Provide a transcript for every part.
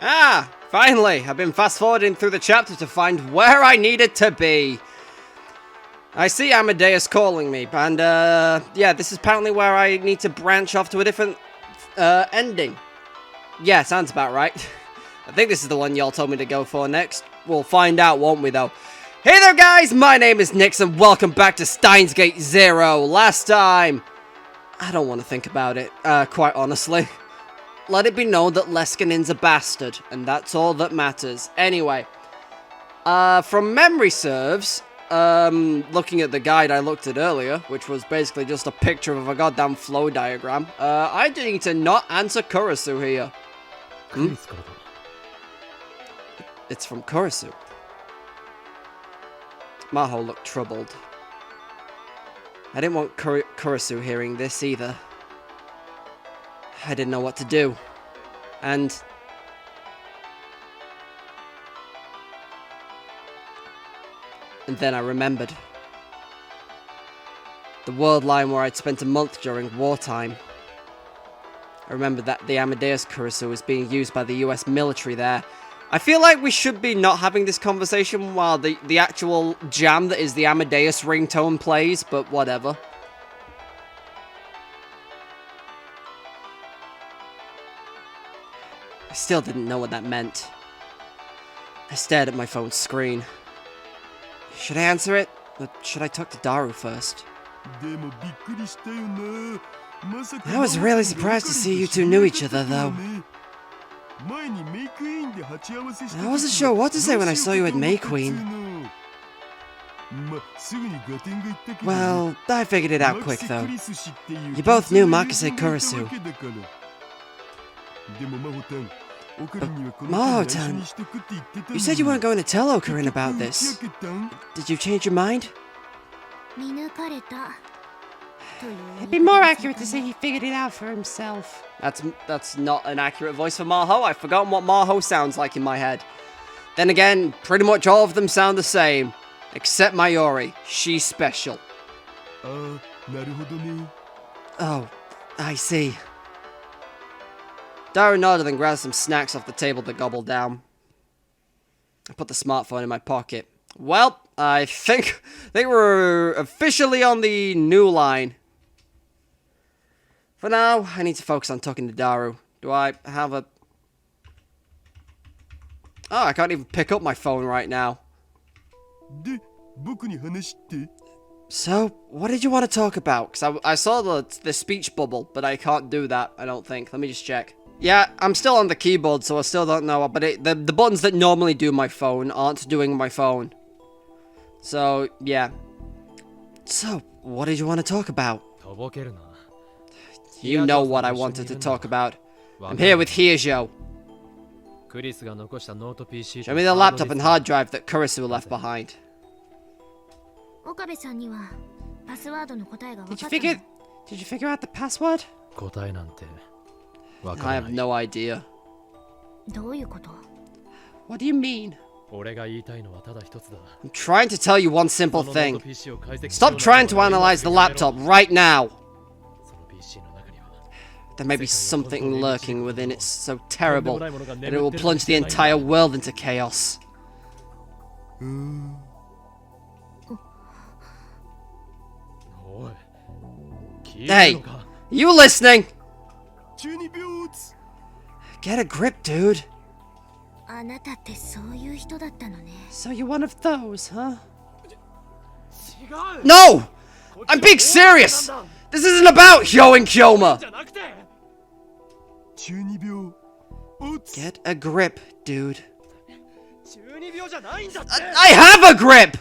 Ah, finally! I've been fast-forwarding through the chapter to find where I needed to be. I see Amadeus calling me, and yeah, this is apparently where I need to branch off to a different ending. Yeah, sounds about right. I think this is the one y'all told me to go for next. We'll find out, won't we, though? Hey there, guys! My name is Nix, and welcome back to Steins Gate 0. Last time... I don't want to think about it, quite honestly. Let it be known that Leskanin's a bastard, and that's all that matters. Anyway, from memory serves, looking at the guide I looked at earlier, which was basically just a picture of a goddamn flow diagram, I need to not answer Kurisu here. Hmm? It's from Kurisu. Maho looked troubled. I didn't want Kurisu hearing this either. I didn't know what to do. And then I remembered. The world line where I'd spent a month during wartime. I remembered that the Amadeus Kurisu was being used by the US military there. I feel like we should be not having this conversation while the actual jam that is the Amadeus ringtone plays, but whatever. I still didn't know what that meant. I stared at my phone's screen. Should I answer it? Or should I talk to Daru first? I was really surprised to see you two knew each other, though. I wasn't sure what to say when I saw you at May Queen. Well, I figured it out quick, though. You both knew Makise Kurisu. Maho-tan, you said you weren't going to tell Okarin about this. Did you change your mind? It'd be more accurate to say he figured it out for himself. That's not an accurate voice for Maho. I've forgotten what Maho sounds like in my head. Then again, pretty much all of them sound the same. Except Mayuri. She's special. Oh, I see. Daru nodded and grabbed some snacks off the table to gobble down. I put the smartphone in my pocket. Well, I think we're officially on the new line. For now, I need to focus on talking to Daru. Do I have a... Oh, I can't even pick up my phone right now. So, what did you want to talk about? Because I saw the speech bubble, but I can't do that, I don't think. Let me just check. Yeah, I'm still on the keyboard, so I still don't know. But the buttons that normally do my phone aren't doing my phone. So, yeah. So, what did you want to talk about? You know what I wanted to talk about. I'm here with Hyojo. Show me the laptop and hard drive that Kurisu left behind. Did you figure out the password? I have no idea. What do you mean? I'm trying to tell you one simple thing. Stop trying to analyze the laptop right now! There may be something lurking within it so terrible that it will plunge the entire world into chaos. Hey! You listening? Get a grip, dude. So you're one of those, huh? No! I'm being serious! This isn't about Hyo and Kyoma! Get a grip, dude. I have a grip!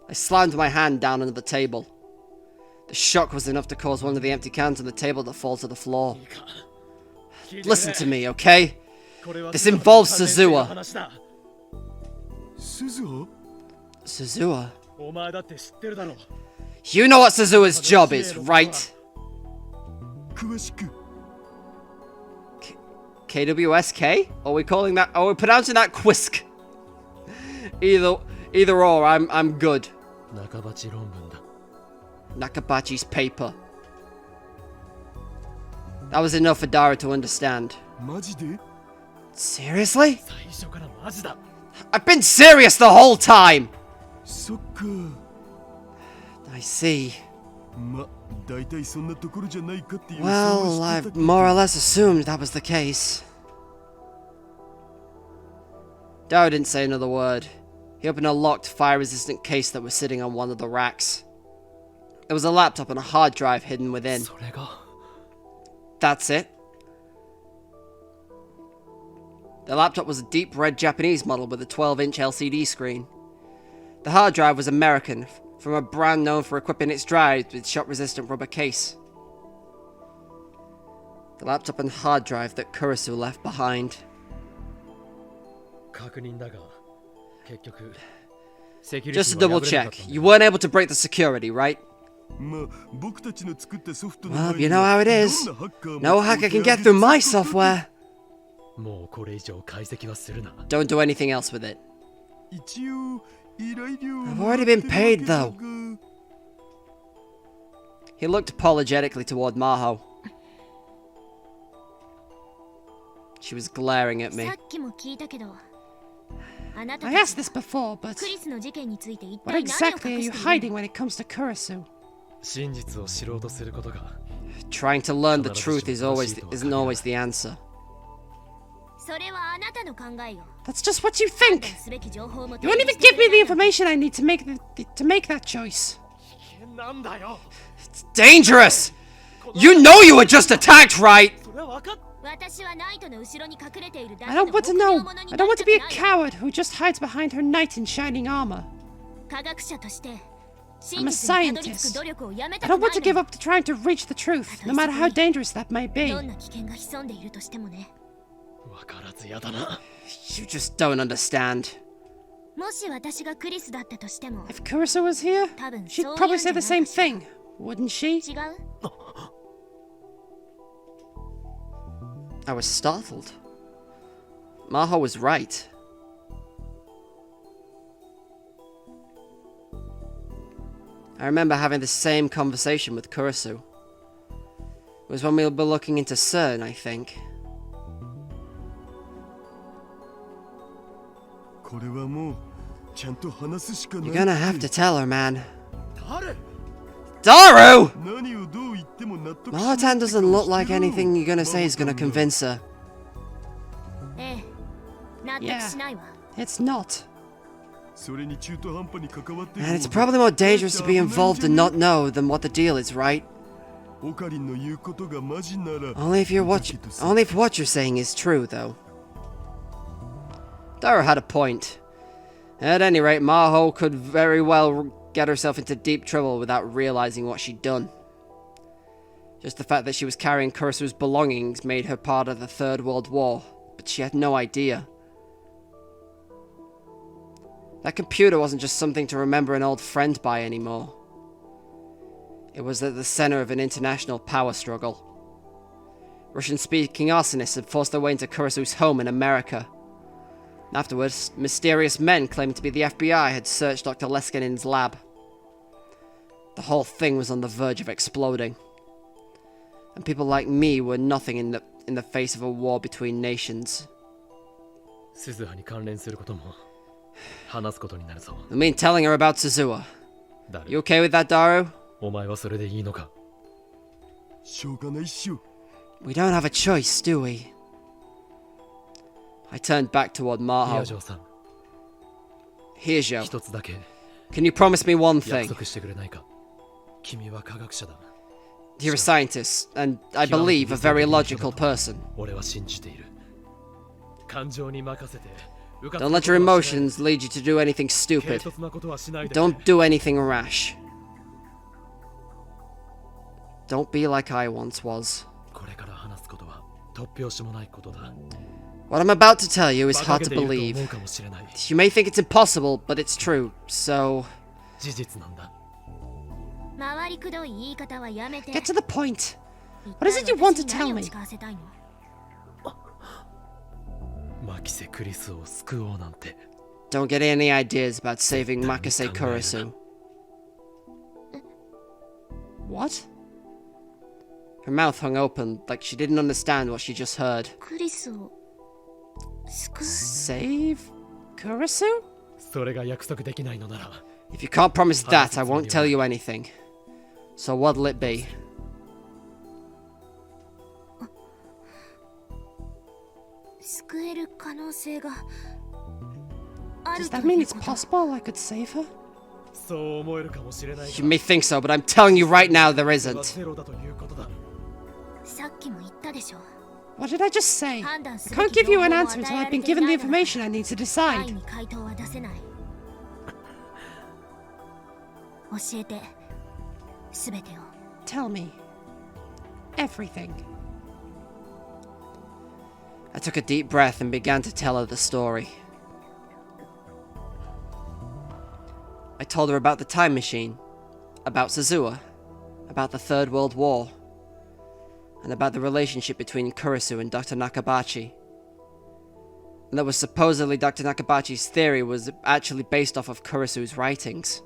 I slammed my hand down under the table. The shock was enough to cause one of the empty cans on the table to fall to the floor. Listen to me, okay? This involves Suzuha. Suzuha? You know what Suzuha's job is, right? KWSK? Are we calling that? Are we pronouncing that Quisk? Either or, I'm good. Nakabachi's paper. That was enough for Daru to understand. Seriously? I've been serious the whole time! I see. Well, I've more or less assumed that was the case. Darrow didn't say another word. He opened a locked, fire-resistant case that was sitting on one of the racks. There was a laptop and a hard drive hidden within. That's it. The laptop was a deep red Japanese model with a 12-inch LCD screen. The hard drive was American, from a brand known for equipping its drives with shock-resistant rubber case. The laptop and hard drive that Kurisu left behind. Just to double check, you weren't able to break the security, right? Well, you know how it is. No hacker can get through my software. Don't do anything else with it. I've already been paid, though. He looked apologetically toward Maho. She was glaring at me. I asked this before, but what exactly are you hiding when it comes to Kurisu? Trying to learn the truth isn't always the answer. That's just what you think. You won't even give me the information I need to make that choice. It's dangerous. You know you were just attacked, right? I don't want to know. I don't want to be a coward who just hides behind her knight in shining armor. I'm a scientist. I don't want to give up to trying to reach the truth, no matter how dangerous that may be. You just don't understand. If Kurisu was here, she'd probably say the same thing, wouldn't she? I was startled. Maho was right. I remember having the same conversation with Kurisu. It was when we were looking into CERN, I think. You're gonna have to tell her, man. Daru! Mahotan doesn't look like anything you're gonna say is gonna convince her. Yeah, it's not. And it's probably more dangerous to be involved and not know than what the deal is, right? Only if what you're saying is true, though. Daru had a point. At any rate, Maho could very well get herself into deep trouble without realizing what she'd done. Just the fact that she was carrying Kurisu's belongings made her part of the Third World War, but she had no idea. That computer wasn't just something to remember an old friend by anymore. It was at the center of an international power struggle. Russian-speaking arsonists had forced their way into Kurisu's home in America. Afterwards, mysterious men claiming to be the FBI had searched Dr. Leskinin's lab. The whole thing was on the verge of exploding. And people like me were nothing in the face of a war between nations. I mean telling her about Suzuha. You okay with that, Daru? We don't have a choice, do we? I turned back toward Maho. Hirjo, can you promise me one thing? You're a scientist, and I believe a very logical person. Don't let your emotions lead you to do anything stupid. Don't do anything rash. Don't be like I once was. What I'm about to tell you is hard to believe. You may think it's impossible, but it's true, so... Get to the point. What is it you want to tell me? Don't get any ideas about saving Makase Kurisu. What? Her mouth hung open, like she didn't understand what she just heard. Save Kurisu? If you can't promise that, I won't tell you anything. So what'll it be? Does that mean it's possible I could save her? You may think so, but I'm telling you right now there isn't. What did I just say? I can't give you an answer until I've been given the information I need to decide. Tell me. Everything. I took a deep breath and began to tell her the story. I told her about the time machine, about Suzuha, about the Third World War, and about the relationship between Kurisu and Dr. Nakabachi. And that was supposedly Dr. Nakabachi's theory was actually based off of Kurisu's writings.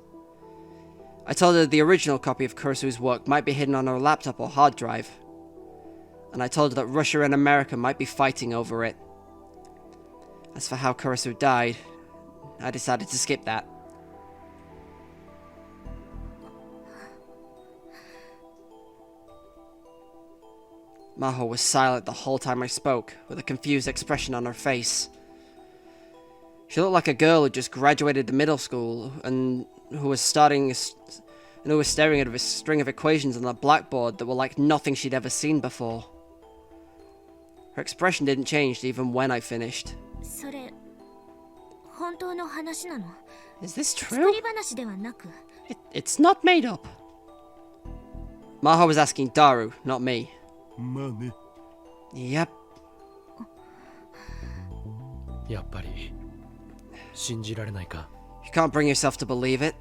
I told her the original copy of Kurisu's work might be hidden on her laptop or hard drive. And I told her that Russia and America might be fighting over it. As for how Kurisu died, I decided to skip that. Maho was silent the whole time I spoke, with a confused expression on her face. She looked like a girl who just graduated the middle school and who was staring at a string of equations on the blackboard that were like nothing she'd ever seen before. Her expression didn't change even when I finished. Is this true? It's not made up. Maho was asking Daru, not me. Yep. You can't bring yourself to believe it.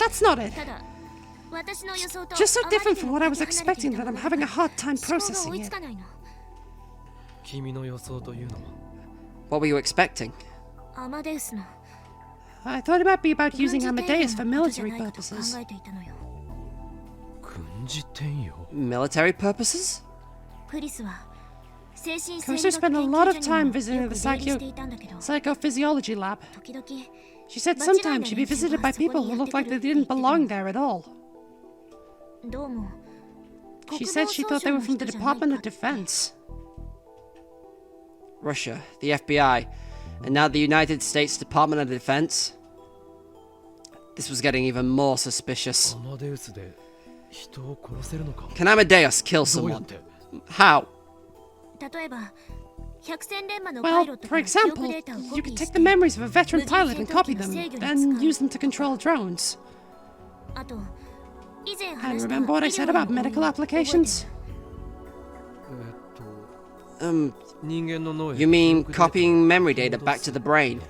That's not it. Just so different from what I was expecting that I'm having a hard time processing it. What were you expecting? I thought it might be about using Amadeus for military purposes. Military purposes? Kurisu spent a lot of time visiting the psychophysiology lab. She said sometimes she'd be visited by people who looked like they didn't belong there at all. She said she thought they were from the Department of Defense. Russia, the FBI, and now the United States Department of Defense. This was getting even more suspicious. Can Amadeus kill someone? How? Well, for example, you could take the memories of a veteran pilot and copy them, then use them to control drones. And remember what I said about medical applications? You mean copying memory data back to the brain?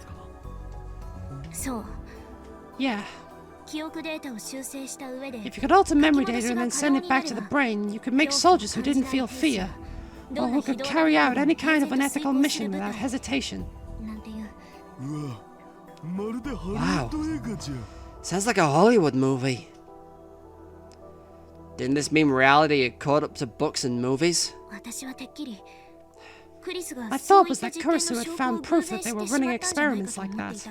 Yeah. If you could alter memory data and then send it back to the brain, you could make soldiers who didn't feel fear, or who could carry out any kind of unethical mission without hesitation. Wow. Sounds like a Hollywood movie. Didn't this mean reality had caught up to books and movies? My thought was that Kurisu had found proof that they were running experiments like that.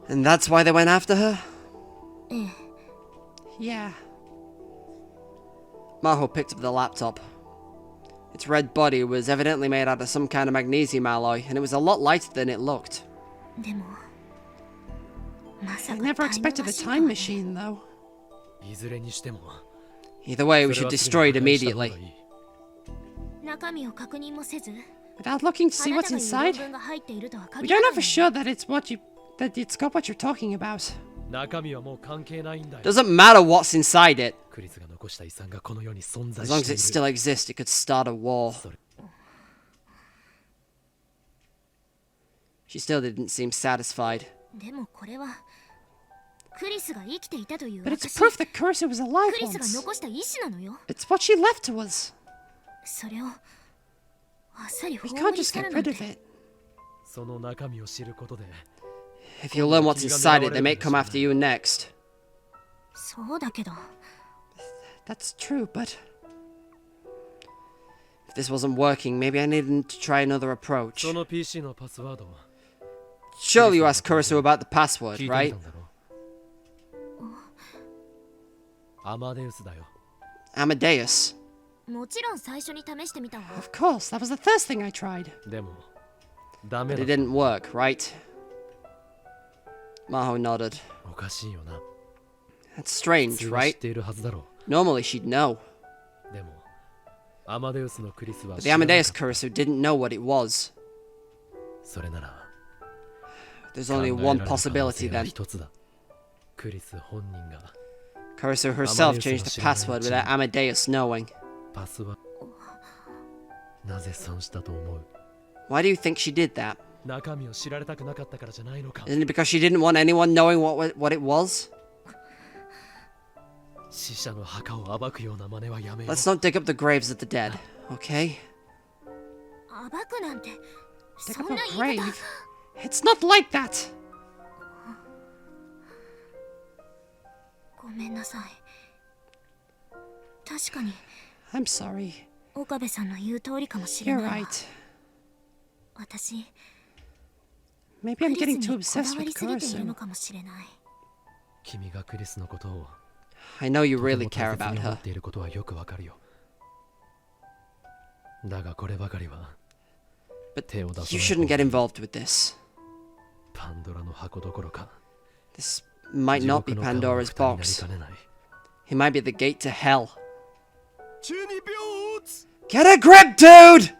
And that's why they went after her? Yeah. Maho picked up the laptop. Its red body was evidently made out of some kind of magnesium alloy, and it was a lot lighter than it looked. I never expected a time machine, though. Either way, we should destroy it immediately. Without looking to see what's inside? We don't know for sure that it's got what you're talking about. Doesn't matter what's inside it. As long as it still exists, it could start a war. She still didn't seem satisfied. But it's proof that Kurisu was alive once. It's what she left to us. We can't just get rid of it. If you learn what's inside it, they may come after you next. そうだけど。 That's true, but... If this wasn't working, maybe I needed to try another approach. その PC のパスワード Surely you asked Kurisu about the password, 聞いて right? みたんだろアマデウスだよ Amadeus. もちろん最初に試してみたわ。 Of course, that was the first thing I tried. でもダメ But だ it didn't work, right? Maho nodded. おかしいよな That's strange, 普通は知っ right? ているはずだろ Normally she'd know. でもアマデウスのクリスは But 知 the らなか Amadeus った Kurisu didn't know what it was. それなら There's only 考えら one れる可能 possibility 性は then. 一つだクリス本人が Kurisu herself Amadeus changed the password without Amadeus knowing. パスワなぜそうしたと思う Why do you think she did that? 中身を知られたくなかったからじゃないのか Isn't it because she didn't want anyone knowing what it was? 死者の墓を暴くような真似はやめよう Let's not dig up the graves of the dead, okay? 暴くなんて。 Dig そ up んな a 言い grave? 方。 It's not like that! ごめんなさい。確かに I'm sorry. 岡部さんの言う通りかもしれ You're ないわ。 right. 私、 Maybe ク I'm リス getting に too こ obsessed だわり with すぎている Kurisu. のかもしれない。君がクリスのことを I know you とて really も care 大切 about に思 her. っていることはよくわかるよだがこればかりは But 手を出さない you shouldn't get involved with this. パンドラの箱どころか This might 地 not 獄 be の顔の Pandora's 蓋になり box. かねない It might be the gate to hell. 中二病 Get a grip, dude!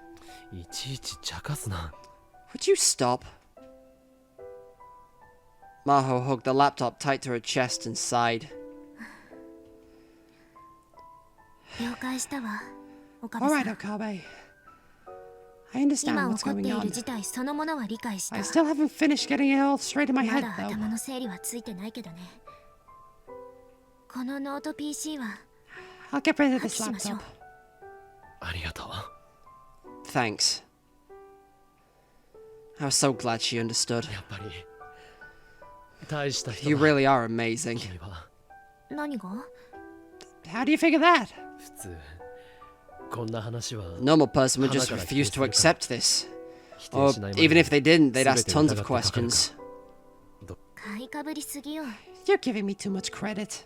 いちいち茶化すな Would you stop? Maho hugged the laptop tight to her chest and sighed. 了解したわ、岡部 All さ right, ん。 Okabe. I understand 今 what's 起こってい going る on. 事態そのものは理解した。 I still haven't finished getting it all straight in my ま head, だ though. 頭の整理はついてないけどね。このノート PC は I'll get rid of 破棄 this しましょう laptop.。ありがとう Thanks. I was so glad she understood. やっぱり大した人 You だ really are amazing. 君は何が？ How do you figure that? 普通こんな話は A normal person would just Hana-から refuse to 否定するから。 accept this. 否定 Or しないまで even if they didn't, they'd ask 全て tons of 疑ってかかるか questions. 買いかぶりすぎよ。 You're giving me too much credit.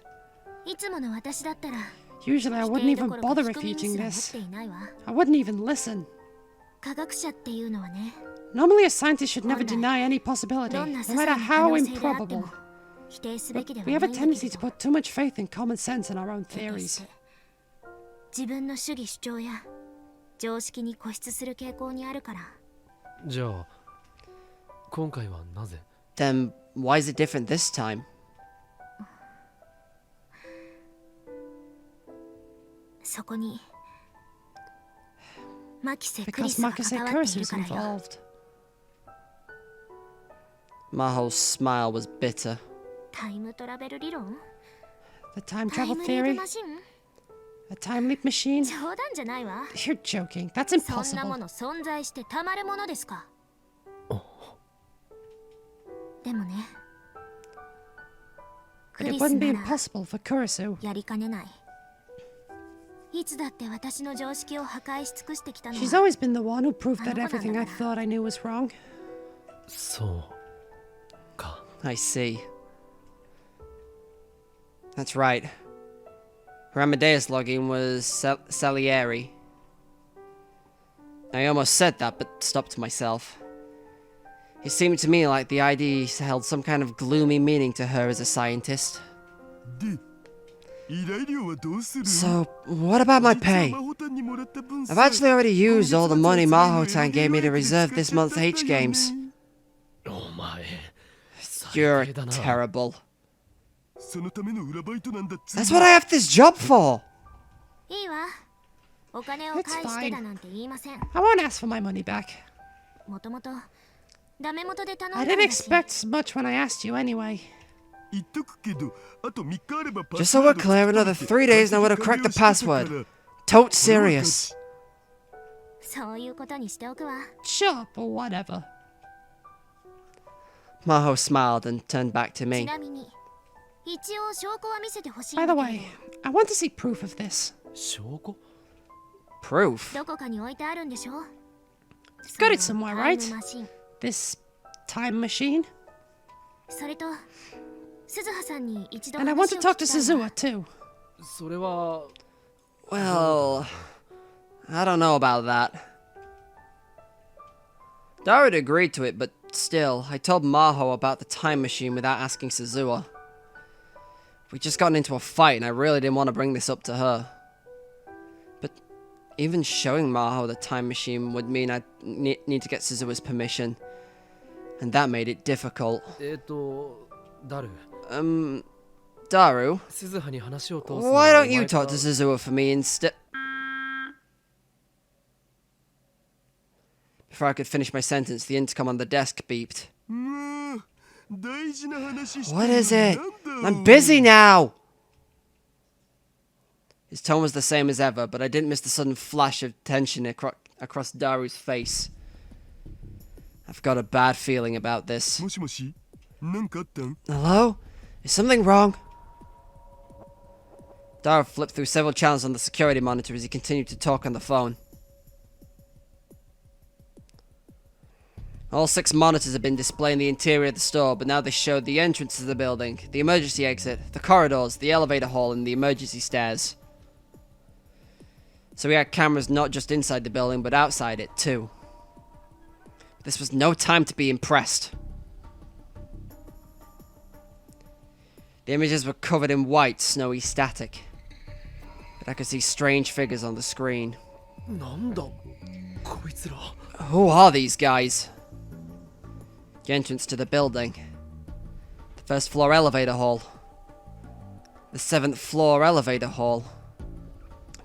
いつもの私だったら Usually I 否 wouldn't 定ど even ころか bother 聞く耳 refuting すら持っ this. ていないわ。 I wouldn't even listen. 科学者っていうのはね、 Normally a scientist should never 本来 deny any possibility, どんな no 些細 matter な可 how 能性であっても improbable. 否定すべきで But は we ない have a んだ tendency け to ど。 put too much faith in common sense and our own だとし theories. て自分の主義主張や常識に固執する傾向にあるから。じゃあ今回はなぜ Then why is it different this time? そこにマキセ・クリ Because スが Makise 関わってい Kurisu る is からよ。 involved. Maho's smile was bitter. タイムトラベル理論？ The time タイ travel ムリープ theory? マシン？ A time leap machine? 冗談じゃないわ。 You're joking. That's そんなも impossible. の存在してたまるものですか。でもね、ク But it リス wouldn't be なら impossible for Kurisu. やりかねない。いつだって私の常識を破壊し尽くしてきたの She's は always been the one who proved that I know everything I that. thought I knew was wrong. そうか I see. That's right. Her Amadeus login was Salieri. I almost said that, but stopped myself. It seemed to me like the ID held some kind of gloomy meaning to her as a scientist. で依頼料はどうする So, what about my 実は pay? 真帆担にもらった分 I've さ actually already used all the money 今月 Maho 末の Tan gave me to 予約で reserve 使っ this ちゃった month's H んだよね games. お前 You're 最低だな terrible. そのための裏バイトなんだっつう That's what I have this job for. いいわ。お金を It's 返して fine. だなんて言いません。 I won't ask for my money back. もともとダメ元で頼んだ I ん didn't だし。 expect as much when I asked you anyway. 言っとくけどあと3日あればパ Just ス so ワ we're ード clear, another 3 days and I would have cracked the password. Tote serious. そういうことにしておくわ。 Sure, but whatever. Maho smiled and turned back to ち me. なみに一応証拠は見せてほしいん By だ the けど way, I want to see proof of this. 証拠 Proof? どこかに置いてあるんでしょ Got it その somewhere, タイ right? ムマシン This time machine? それと鈴葉さんに一度 And I want 話 to を talk 聞 to きたいわ Suzuha too. それは Well, I don't know about that. Dara had agreed to it, but still, I told Maho about the time machine without asking Suzuha. We just gotten into a fight and I really didn't want to bring this up to her. But even showing Maho the time machine would mean I'd need to get Suzuha's permission. And that made it difficult. ダル Daru, 鈴葉に話を通すの why は don't you お前か talk to Suzuha for me instead? Before I could finish my sentence, the intercom on the desk beeped. もう大事な話して What る is の it? なんだ I'm busy now! His tone was the same as ever, but I didn't miss the sudden flash of tension across Daru's face. I've got a bad feeling about this. もしもしなんかあったん Hello? Is something wrong? Daru flipped through several channels on the security monitor as he continued to talk on the phone. All 6 monitors had been displaying the interior of the store, but now they showed the entrance to the building, the emergency exit, the corridors, the elevator hall, and the emergency stairs. So we had cameras not just inside the building, but outside it too. This was no time to be impressed. The images were covered in white, snowy static, but I could see strange figures on the screen. なんだこいつら Who are these guys? The entrance to the building. The first floor elevator hall. The 7th floor elevator hall.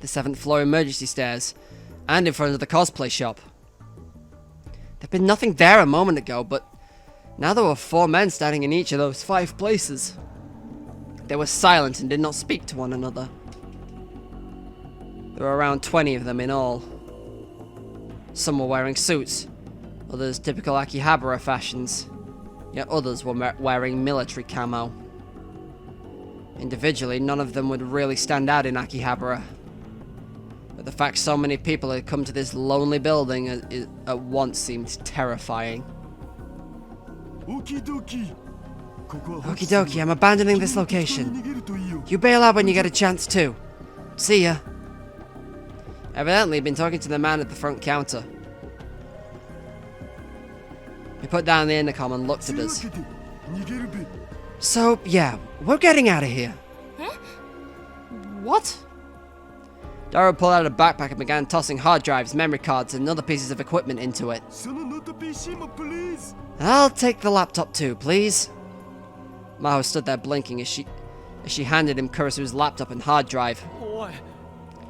The 7th floor emergency stairs. And in front of the cosplay shop. There'd been nothing there a moment ago, but now there were 4 men standing in each of those 5 places. They were silent and did not speak to one another. There were around 20 of them in all. Some were wearing suits, others typical Akihabara fashions, yet others were wearing military camo. Individually, none of them would really stand out in Akihabara. But the fact so many people had come to this lonely building at once seemed terrifying. オキドキここは Okie dokie, I'm abandoning this 逃 location. げるといいよ You bail out when you get a chance too. See ya. Evidently, he'd been talking to the man at the front counter. He put down the intercom and looked と at いうわ us. けで逃げるべ So, yeah, we're getting out of here. Eh? What? Dara pulled out a backpack and began tossing hard drives, memory cards, and other pieces of equipment into it. そのノート PC も please I'll take the laptop too, please. Maho stood there blinking as she handed him Kurisu's laptop and hard drive. おい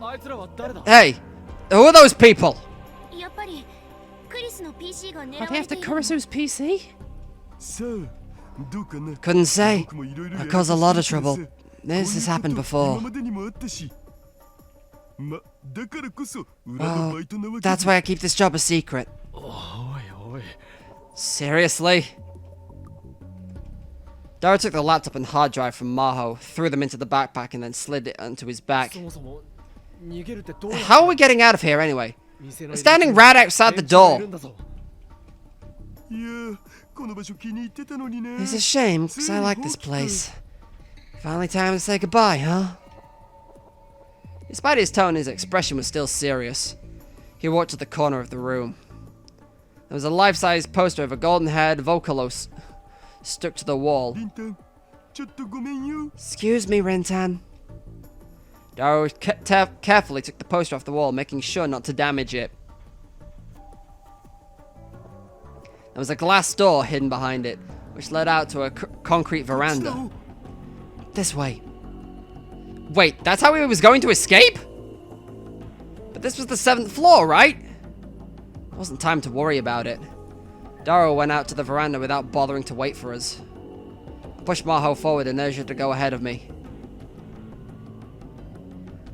あいつらは誰だ Hey, who are those people? やっぱりクリスの PC が狙 Are わ they れ after ている Kurisu's PC? さあどうかな Couldn't say. 僕もいろいろ I やら caused a か lot し of てる trouble. さ This has こういう happened こと before. 今までにもあったしまだからこそ裏の Oh, バイトなわけ that's why I keep this job a secret. おいおい Seriously? Dara took the laptop and hard drive from Maho, threw them into the backpack, and then slid it onto his back. そもそも逃げるってどうやって How are we getting out of here anyway? 店の We're 入り口 standing に right outside the 連中がいる door. んだぞいやこの場所気に入ってたのにね It's a shame, because I like this place. Finally time to say goodbye, huh? Despite his tone, his expression was still serious. He walked to the corner of the room. There was a life-size poster of a golden-haired Vocaloid stuck to the wall. リンタンちょっとごめんよ Excuse me, Rintan. Daru carefully took the poster off the wall, making sure not to damage it. There was a glass door hidden behind it, which led out to a concrete veranda. This way. Wait, that's how he was going to escape? But this was the 7th floor, right? It wasn't time to worry about it. Daru went out to the veranda without bothering to wait for us. I pushed Maho forward and urged her to go ahead of me.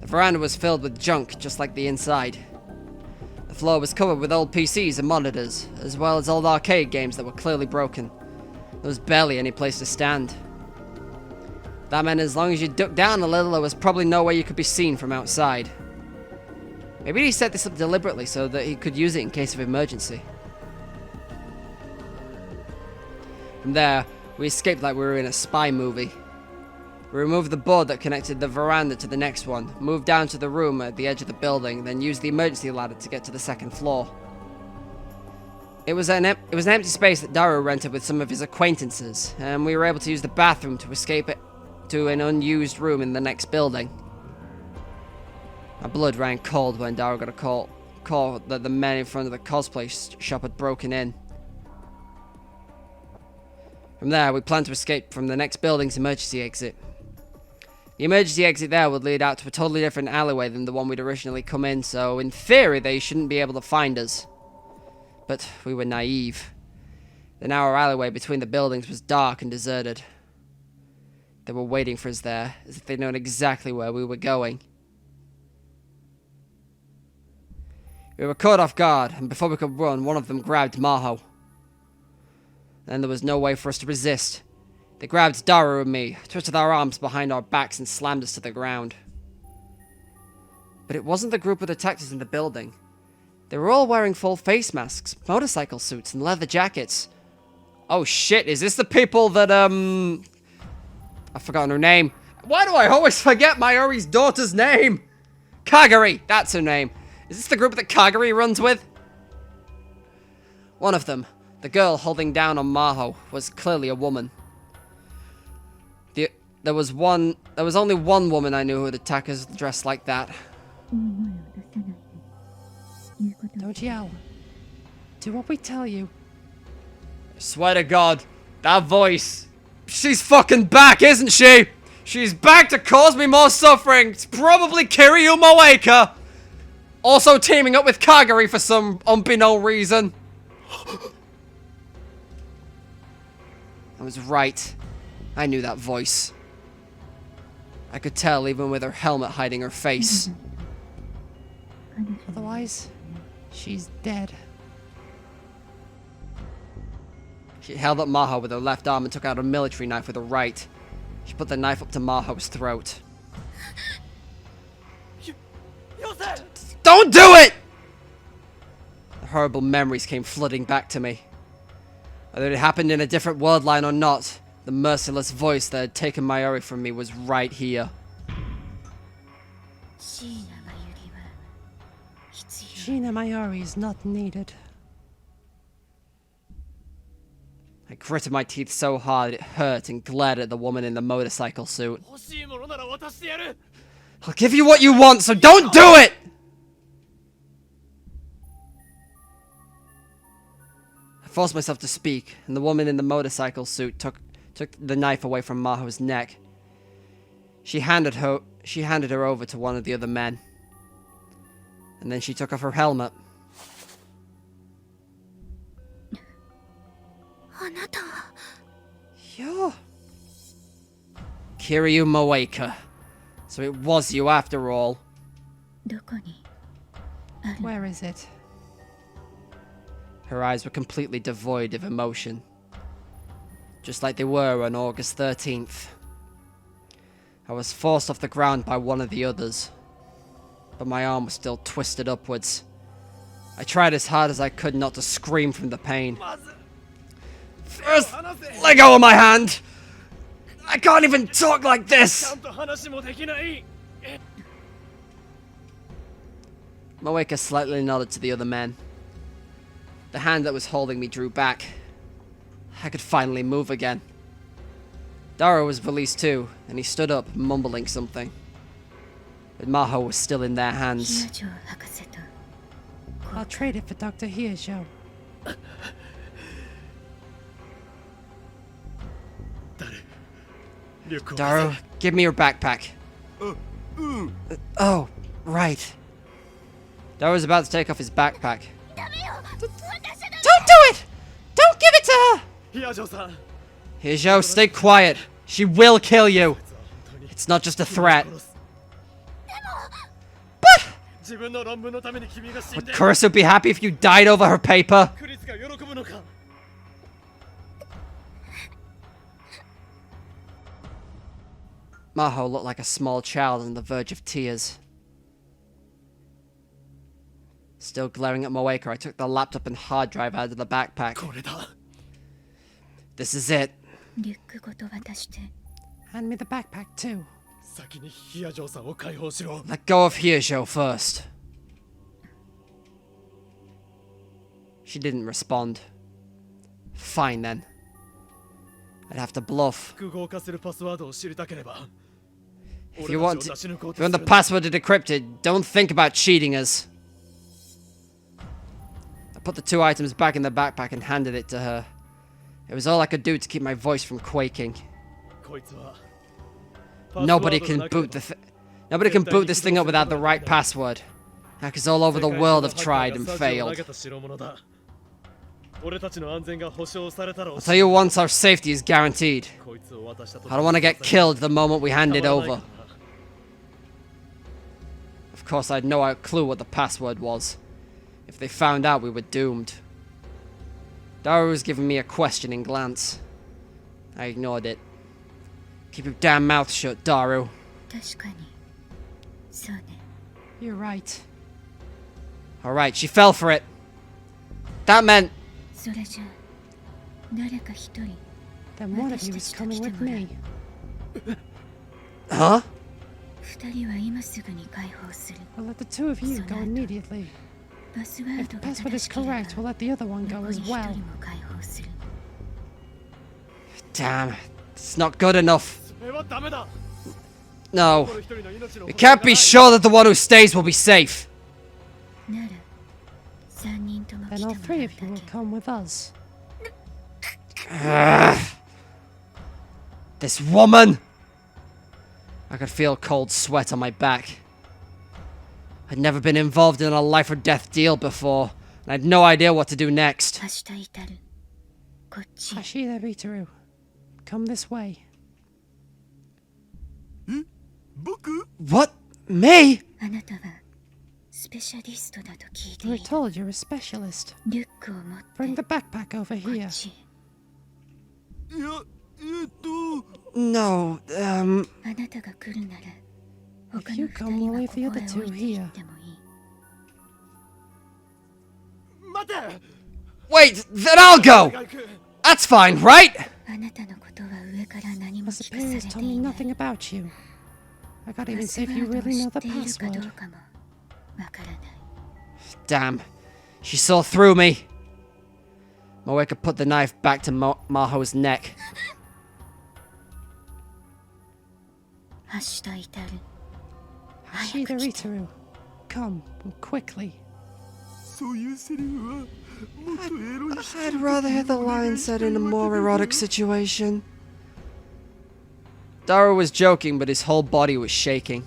The veranda was filled with junk, just like the inside. The floor was covered with old PCs and monitors, as well as old arcade games that were clearly broken. There was barely any place to stand. That meant as long as you ducked down a little, there was probably no way you could be seen from outside. Maybe he set this up deliberately so that he could use it in case of emergency. From there, we escaped like we were in a spy movie. We removed the board that connected the veranda to the next one, moved down to the room at the edge of the building, then used the emergency ladder to get to the second floor. It was an empty space that Daru rented with some of his acquaintances, and we were able to use the bathroom to escape it to an unused room in the next building. My blood ran cold when Daru got a call that the men in front of the cosplay shop had broken in. From there, we planned to escape from the next building's emergency exit. The emergency exit there would lead out to a totally different alleyway than the one we'd originally come in, so in theory they shouldn't be able to find us. But we were naive. The narrow alleyway between the buildings was dark and deserted. They were waiting for us there, as if they'd known exactly where we were going. We were caught off guard, and before we could run, one of them grabbed Maho. Then there was no way for us to resist. They grabbed Daru and me, twisted our arms behind our backs, and slammed us to the ground. But it wasn't the group that attacked us in the building. They were all wearing full face masks, motorcycle suits, and leather jackets. Oh shit, is this the people that, I've forgotten her name. Why do I always forget Mayuri's daughter's name? Kagari, that's her name. Is this the group that Kagari runs with? One of them, the girl holding down on Maho, was clearly a woman. There was only one woman I knew who would attack us dressed like that. Don't yell. Do what we tell you. I swear to God, that voice. She's fucking back, isn't she? She's back to cause me more suffering. It's probably Kiryu Moeka. Also teaming up with Kagari for some unbeknown reason. I was right. I knew that voice. I could tell even with her helmet hiding her face. Otherwise, she's dead. She held up Maho with her left arm and took out a military knife with her right. She put the knife up to Maho's throat. Don't do it! The horrible memories came flooding back to me. Whether it happened in a different world line or not, the merciless voice that had taken Mayuri from me was right here. Shina Mayuri is not needed. I gritted my teeth so hard it hurt and glared at the woman in the motorcycle suit. I'll give you what you want, so don't do it! I forced myself to speak, and the woman in the motorcycle suit took the knife away from Maho's neck. She handed her over to one of the other men. And then she took off her helmet. You're Kiryu Moeka. So it was you after all. Where is it? Her eyes were completely devoid of emotion. Just like they were on August 13th. I was forced off the ground by one of the others. But my arm was still twisted upwards. I tried as hard as I could not to scream from the pain. First, let go of my hand! I can't even talk like this! Moeka slightly nodded to the other men. The hand that was holding me drew back. I could finally move again. Daru was released too, and he stood up, mumbling something. But Maho was still in their hands. I'll trade it for Dr. Hiesho. Daru, give me your backpack. Oh, right. Daru was about to take off his backpack. Don't do it! Don't give it to her! Hiesho, stay quiet. She will kill you. It's not just a threat. But Would Kurisu be happy if you died over her paper? Maho looked like a small child on the verge of tears. Still glaring at Moeka, I took the laptop and hard drive out of the backpack. これだ This is it. リュックごと渡して。 Hand me the backpack too. 先にヒアジョーさんを解放しろ Let go of Hyujo first. She didn't respond. Fine then. I'd have to bluff. 複合化するパスワードを知りたければ If you want the password to decrypt it, don't think about cheating us. I put the 2 items back in the backpack and handed it to her. It was all I could do to keep my voice from quaking. こいつは Nobody can boot this thing up without the right password. Hackers all over the world have tried and failed. I'll tell you once our safety is guaranteed. I don't want to get killed the moment we hand it over. Of course, I had no clue what the password was. If they found out, we were doomed. Daru was giving me a questioning glance. I ignored it. Keep your damn mouth shut, Daru. 確かに。そうね。 You're right. Alright, she fell for it. That meant... それじゃあ、誰か一人。 Then one of you is coming with me. Huh? 二人は今すぐに解放する。 We'll let the two of you go immediately. パスワー If ド the が password 正 is しければ、 correct, we'll let the other one go 残 as り一 well. 人も解放する。 Damn, it's not good enough. それはダメだ No. この一人の命の We can't be sure that the one who stays will be safe. なら、三人とも来 Then て all もら three う of だ you will け。 come with us. This woman! I could feel cold sweat on my back. I'd never been involved in a life or death deal before, and I had no idea what to do next. 明日至る。こっち。 Ashida Ritaru, come this way. 僕 What? Me? あなたはスペシャリストだと聞いて We い were る。 told you're a specialist. リュックを持って Bring the backpack over こ here. っち。いや No, あなたが来るなら、他 If の you 二 come, 人 we'll は leave こ the こ other へ two 置いてい here. ってもいい。待て wait, then I'll go! That's fine, right? あなたのことは上から何も The 聞かされ superiors て told い me ない。 nothing about you. I can't パ even ス say ワ if you ードを really 知 know っ the ているかど password. うかもわからない。 Damn. She saw through me. Moeka put the knife back to Maho's neck. 明日至る。 Ashida Ritaru, come quickly. そういうセリフはもっとエロい I'd rather hear the line said in a more erotic situation. Daru was joking, but his whole body was shaking.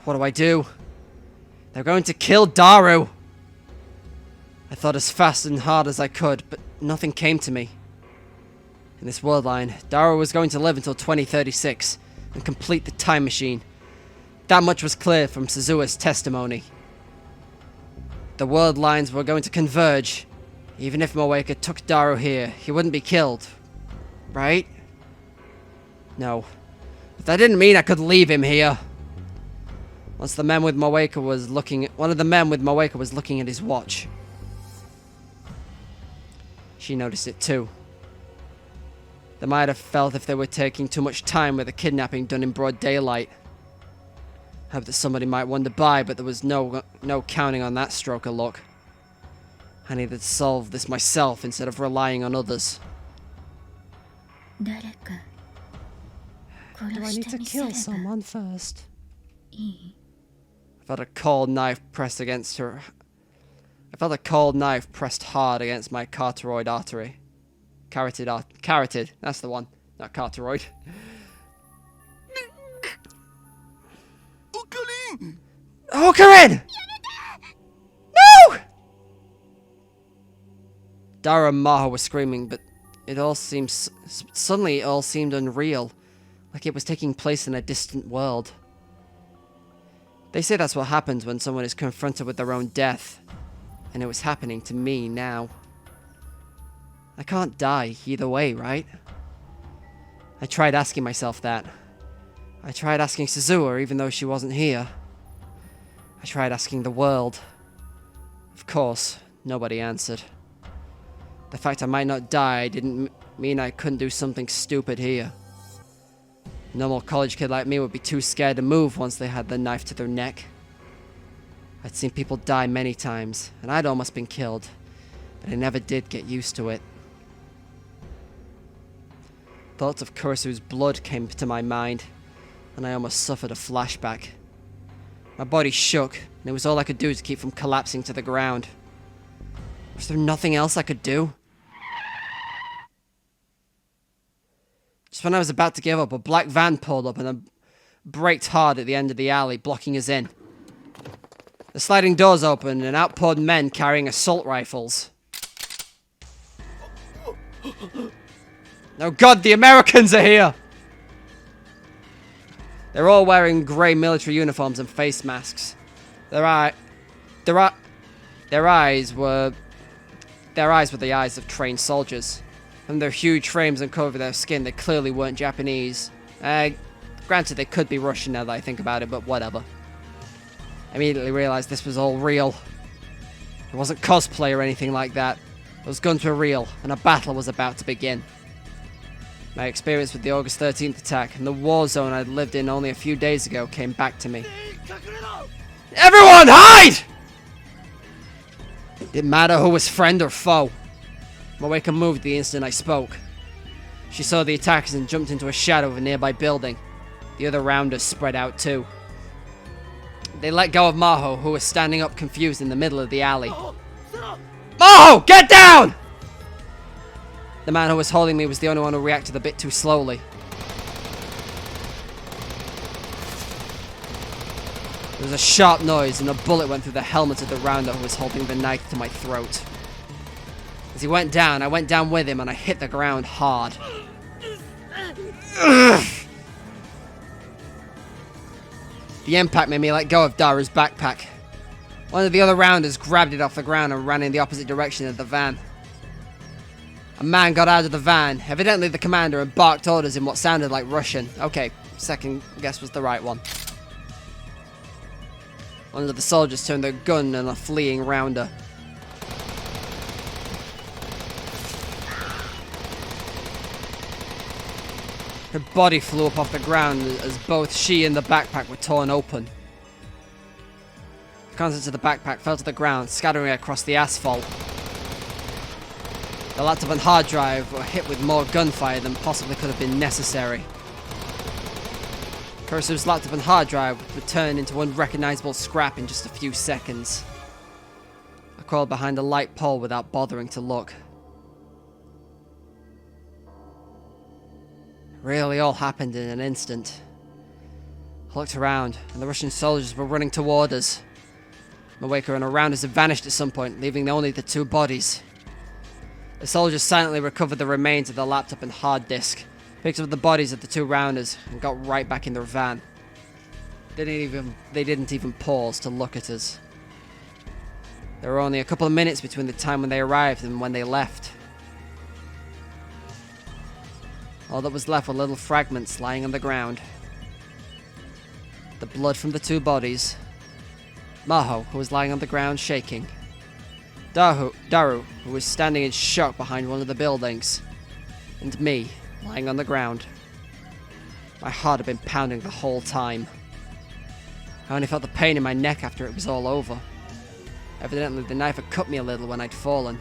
What do I do? They're going to kill Daru! I thought as fast and hard as I could, but nothing came to me. In this world line, Daru was going to live until 2036 and complete the time machine. That much was clear from Suzua's testimony. The world lines were going to converge. Even if Moeka took Daru here, he wouldn't be killed. Right? No. But that didn't mean I could leave him here. One of the men with Moeka was looking at his watch. She noticed it too. They might have felt if they were taking too much time with the kidnapping done in broad daylight. Hoped that somebody might wander by, but there was no counting on that stroke of luck. I needed to solve this myself instead of relying on others. 誰か Do I 殺 need し to てみせ kill れば someone first? いい。 I felt a cold knife pressed against her. I felt a cold knife pressed hard against my carotid artery. Carotid, that's the one, not carotid. オカリン Oh, Corinne! No! Dara and Maho were screaming, but it all seemed suddenly it all seemed unreal, like it was taking place in a distant world. They say that's what happens when someone is confronted with their own death, and it was happening to me now. I can't die either way, right? I tried asking myself that, I tried asking Suzuha even though she wasn't here. I tried asking the world. Of course, nobody answered. The fact I might not die didn't mean I couldn't do something stupid here. A normal college kid like me would be too scared to move once they had the knife to their neck. I'd seen people die many times, and I'd almost been killed, but I never did get used to it. Thoughts of Kurisu's blood came to my mind, and I almost suffered a flashback. My body shook, and it was all I could do to keep from collapsing to the ground. Was there nothing else I could do? Just when I was about to give up, a black van pulled up and braked hard at the end of the alley, blocking us in. The sliding doors opened, and out poured men carrying assault rifles. Oh God, the Americans are here! They're all wearing grey military uniforms and face masks. Their eyes were the eyes of trained soldiers. From their huge frames and cover their skin, they clearly weren't Japanese. Granted, they could be Russian now that I think about it, but whatever. I immediately realized this was all real. It wasn't cosplay or anything like that. Those guns were real, and a battle was about to begin. My experience with the August 13th attack and the war zone I'd lived in only a few days ago came back to me. Everyone, hide! Didn't matter who was friend or foe. Moeka moved the instant I spoke. She saw the attackers and jumped into a shadow of a nearby building. The other rounders spread out too. They let go of Maho, who was standing up confused in the middle of the alley. Maho, get down! The man who was holding me was the only one who reacted a bit too slowly. There was a sharp noise and a bullet went through the helmet of the rounder who was holding the knife to my throat. As he went down, I went down with him and I hit the ground hard. Ugh. The impact made me let go of Daru's backpack. One of the other rounders grabbed it off the ground and ran in the opposite direction of the van. A man got out of the van, evidently the commander, and barked orders in what sounded like Russian. Okay, second guess was the right one. One of the soldiers turned their gun on a fleeing rounder. Her body flew up off the ground as both she and the backpack were torn open. The contents of the backpack fell to the ground, scattering across the asphalt. The laptop and hard drive were hit with more gunfire than possibly could have been necessary. Kurisu's laptop and hard drive would turn into unrecognizable scrap in just a few seconds. I crawled behind a light pole without bothering to look. It really all happened in an instant. I looked around, and the Russian soldiers were running toward us. Moeka and her rounders had vanished at some point, leaving only the two bodies. The soldiers silently recovered the remains of the laptop and hard disk, picked up the bodies of the two rounders, and got right back in their van. They didn't even pause to look at us. There were only a couple of minutes between the time when they arrived and when they left. All that was left were little fragments lying on the ground. The blood from the two bodies. Maho, who was lying on the ground shaking. Daru, who was standing in shock behind one of the buildings. And me, lying on the ground. My heart had been pounding the whole time. I only felt the pain in my neck after it was all over. Evidently the knife had cut me a little when I'd fallen.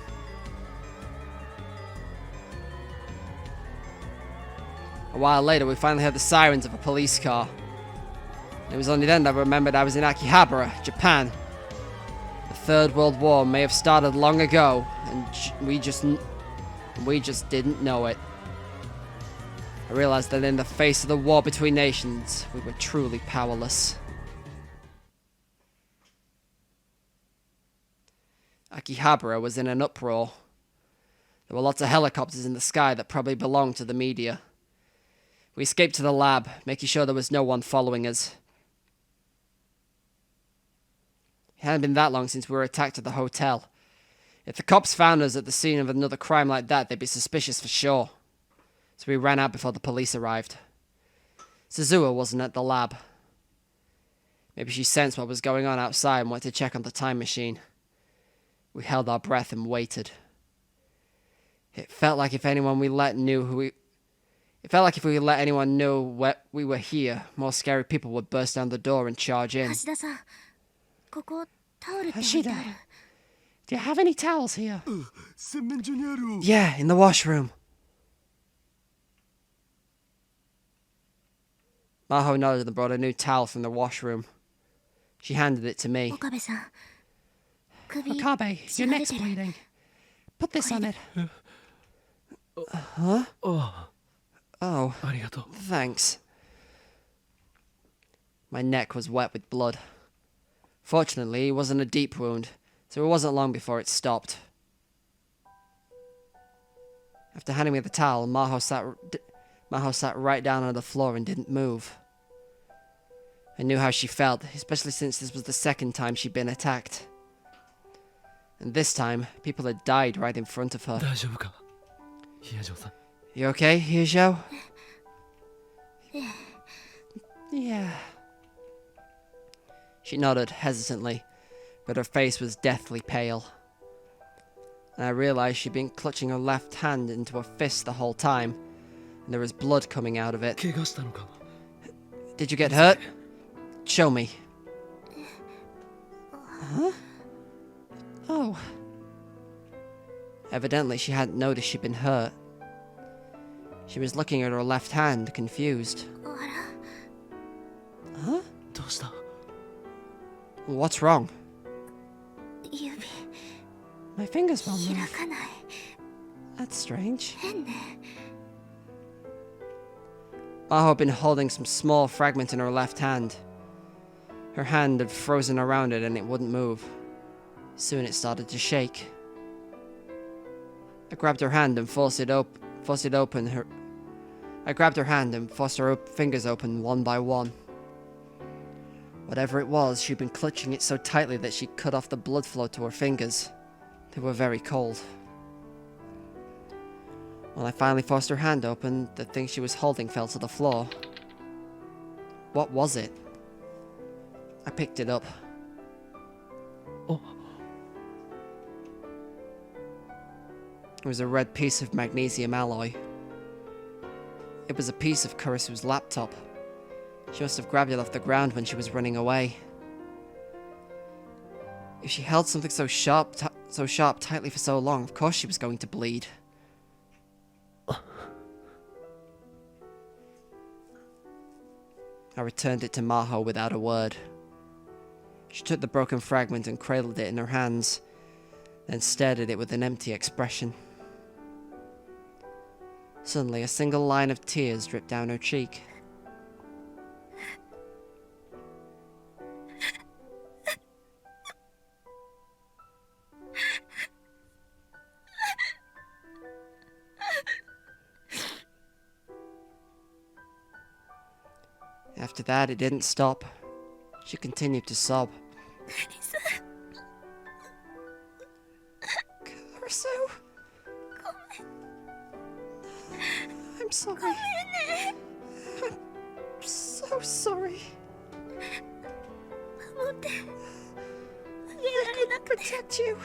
A while later, we finally heard the sirens of a police car. It was only then that I remembered I was in Akihabara, Japan. The Third World War may have started long ago, and we just didn't know it. I realized that in the face of the war between nations, we were truly powerless. Akihabara was in an uproar. There were lots of helicopters in the sky that probably belonged to the media. We escaped to the lab, making sure there was no one following us. It hadn't been that long since we were attacked at the hotel. If the cops found us at the scene of another crime like that, they'd be suspicious for sure. So we ran out before the police arrived. Suzuha wasn't at the lab. Maybe she sensed what was going on outside and went to check on the time machine. We held our breath and waited. It felt like if anyone we let knew who we... It felt like if we let anyone know we were here, more scary people would burst down the door and charge in. 橋田さん、ここタオルって置い Ashida, てある。 do you have any towels here? 洗面所にある。 Yeah, in the washroom. Maho nodded and brought a new towel from the washroom. She handed it to me. 岡部さん、首 Okabe, 血 your が出 neck's てる。 bleeding. Put this on it. ああ、 Oh, ありがとう。 thanks. My neck was wet with blood. Fortunately, it wasn't a deep wound, so it wasn't long before it stopped. After handing me the towel, Maho sat right down on the floor and didn't move. I knew how she felt, especially since this was the second time she'd been attacked. And this time, people had died right in front of her. 大丈夫か、ヒヤジョさん。 You okay, Hyujo? Yeah. She nodded hesitantly, but her face was deathly pale. And I realized she'd been clutching her left hand into her fist the whole time, and there was blood coming out of it. 怪我したのかも。 Did you get hurt? Show me. Huh? Oh. Evidently, she hadn't noticed she'd been hurt. She was looking at her left hand, confused. あら、 Huh? どうした？ What's wrong? 指 My fingers won't 開 move. かない。 That's strange. 変ね。 Maho had been holding some small fragment in her left hand. Her hand had frozen around it and it wouldn't move. Soon it started to shake. I grabbed her hand and forced it open. I grabbed her hand and forced her fingers open one by one. Whatever it was, she'd been clutching it so tightly that she cut off the blood flow to her fingers. They were very cold. When I finally forced her hand open, the thing she was holding fell to the floor. What was it? I picked it up. Oh. It was a red piece of magnesium alloy. It was a piece of Kurisu's laptop. She must have grabbed it off the ground when she was running away. If she held something so sharp tightly for so long, of course she was going to bleed. I returned it to Maho without a word. She took the broken fragment and cradled it in her hands, then stared at it with an empty expression. Suddenly, a single line of tears dripped down her cheek. After that, it didn't stop. She continued to sob. Kurisu! I'm sorry. I'm so sorry. 守ってあげられなくて。 Protect you.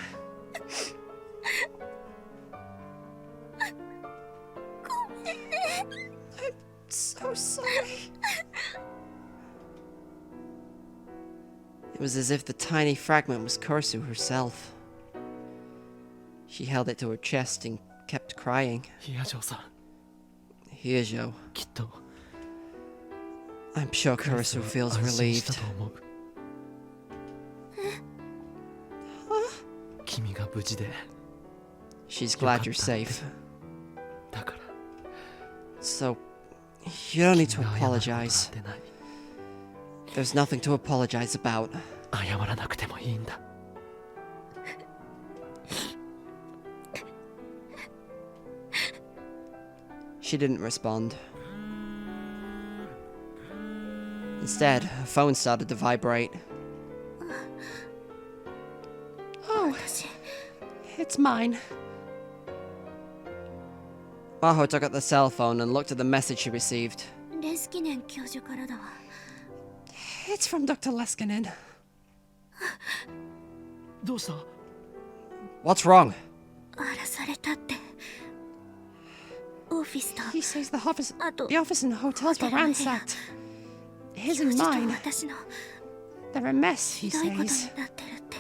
ごめんね。 I'm so sorry. It was as if the tiny fragment was Kurisu herself. She held it to her chest and kept crying. ヒヤジョさん、 Hyujo, きっと I'm sure Kurisu feels 安心した relieved. と思う。君が無事で、 She's glad you're safe. だから So, you don't need 君 to が謝ることなん apologize. てない。 There's nothing to apologize about. 謝らなくてもいいんだ。 She didn't respond. Instead, her phone started to vibrate. Oh, 私 it's mine. Maho took out the cell phone and looked at the message she received. レスキネン教授からだわ。 It's from Dr. Leskinen. どうした？ What's wrong? 荒らされたって。オフィスと He says the office, あと the office and the hotels were ransacked. His 教 and 授と mine. 私の They're a mess, ひ he どいことに says. なってるって。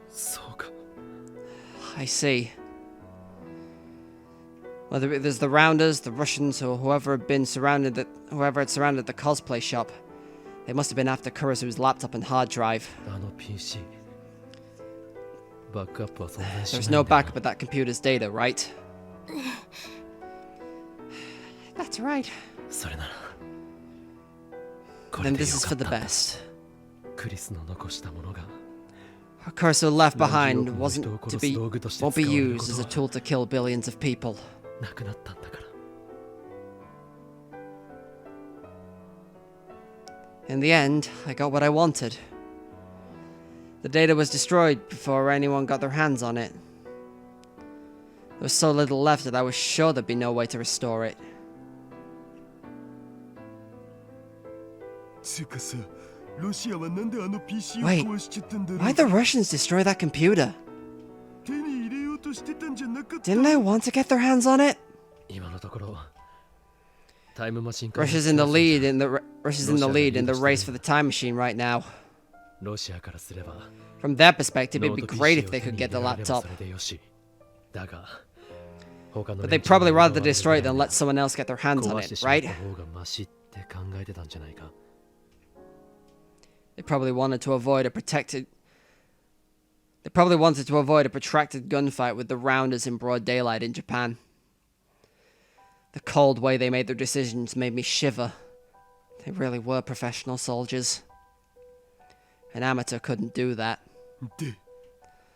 そうか。 I see. Whether it was the Rounders, the Russians, or whoever had surrounded the cosplay shop, they must have been after Kurizu's laptop and hard drive. あの PC。バックアップは存在しない There's んだ no よ。 backup of that computer's data, right? That's right. それなら。こ Then れで this よ is か for っ the たんだ。 best. クリスの残したものが What Kurisu left 何 behind 十億の人を won't 殺す道具として be 使われる used こと as a は tool to kill billions of people. なくなったんだから。 In the end, I got what I wanted. The data was destroyed before anyone got their hands on it. There was so little left that I was sure there'd be no way to restore it. つうかさ、ロシアはなんであの PC を Wait, 壊しちゃったんだろう。 Why'd the Russians destroy that computer? 手に入れようとしてたんじゃなかった。 Didn't they want to get their hands on it? 今のところタイムマシン Russia's in the lead in the race for the time machine right now. ロシアからすれば From their perspective, it'd ノー be ト great PC if を they 手 could に get 入 the れられば laptop. それでよし。だが他の But 連 they'd 中に probably rather 奪われる destroy it ぐら than い let someone else get their hands on 壊して it, しまっ right? た方がマシって考えてたんじゃないか。 They probably wanted to avoid a protracted gunfight with the Rounders in broad daylight in Japan. The cold way they made their decisions made me shiver. They really were professional soldiers. An amateur couldn't do that. で、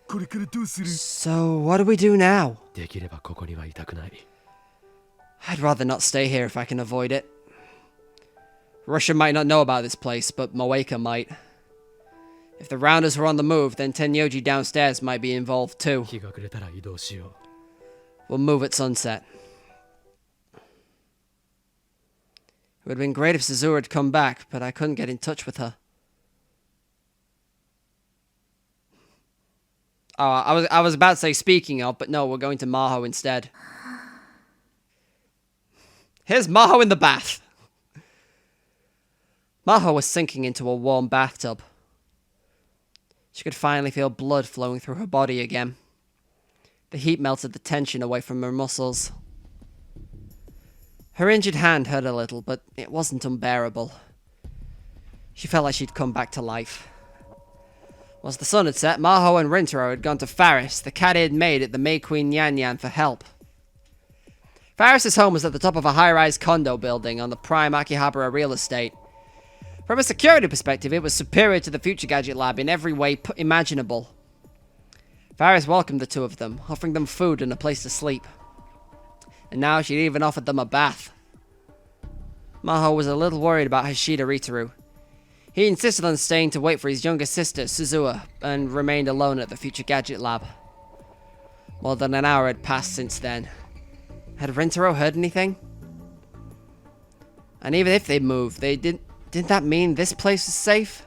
これからどうする？ So, what do we do now? できればここにはいたくない。 I'd rather not stay here if I can avoid it. Russia might not know about this place, but Moeka might. If the Rounders were on the move, then Tenyoji downstairs might be involved too. 日が暮れたら移動しよ We'll move at sunset. It would have been great if Suzuha had come back, but I couldn't get in touch with her. Oh, I was about to say speaking of, but no, we're going to Maho instead. Here's Maho in the bath. Maho was sinking into a warm bathtub. She could finally feel blood flowing through her body again. The heat melted the tension away from her muscles. Her injured hand hurt a little, but it wasn't unbearable. She felt like she'd come back to life. Once the sun had set, Maho and Rintaro had gone to Faris, the cat-eared maid at the May Queen Yan Yan, for help. Faris's home was at the top of a high-rise condo building on the prime Akihabara real estate. From a security perspective, it was superior to the Future Gadget Lab in every way imaginable. Faris welcomed the two of them, offering them food and a place to sleep. And now she'd even offered them a bath. Maho was a little worried about Hashida Ritaru. He insisted on staying to wait for his younger sister, Suzuha, and remained alone at the Future Gadget Lab. More than an hour had passed since then. Had Rintaro heard anything? And even if they'd moved, didn't that mean this place was safe?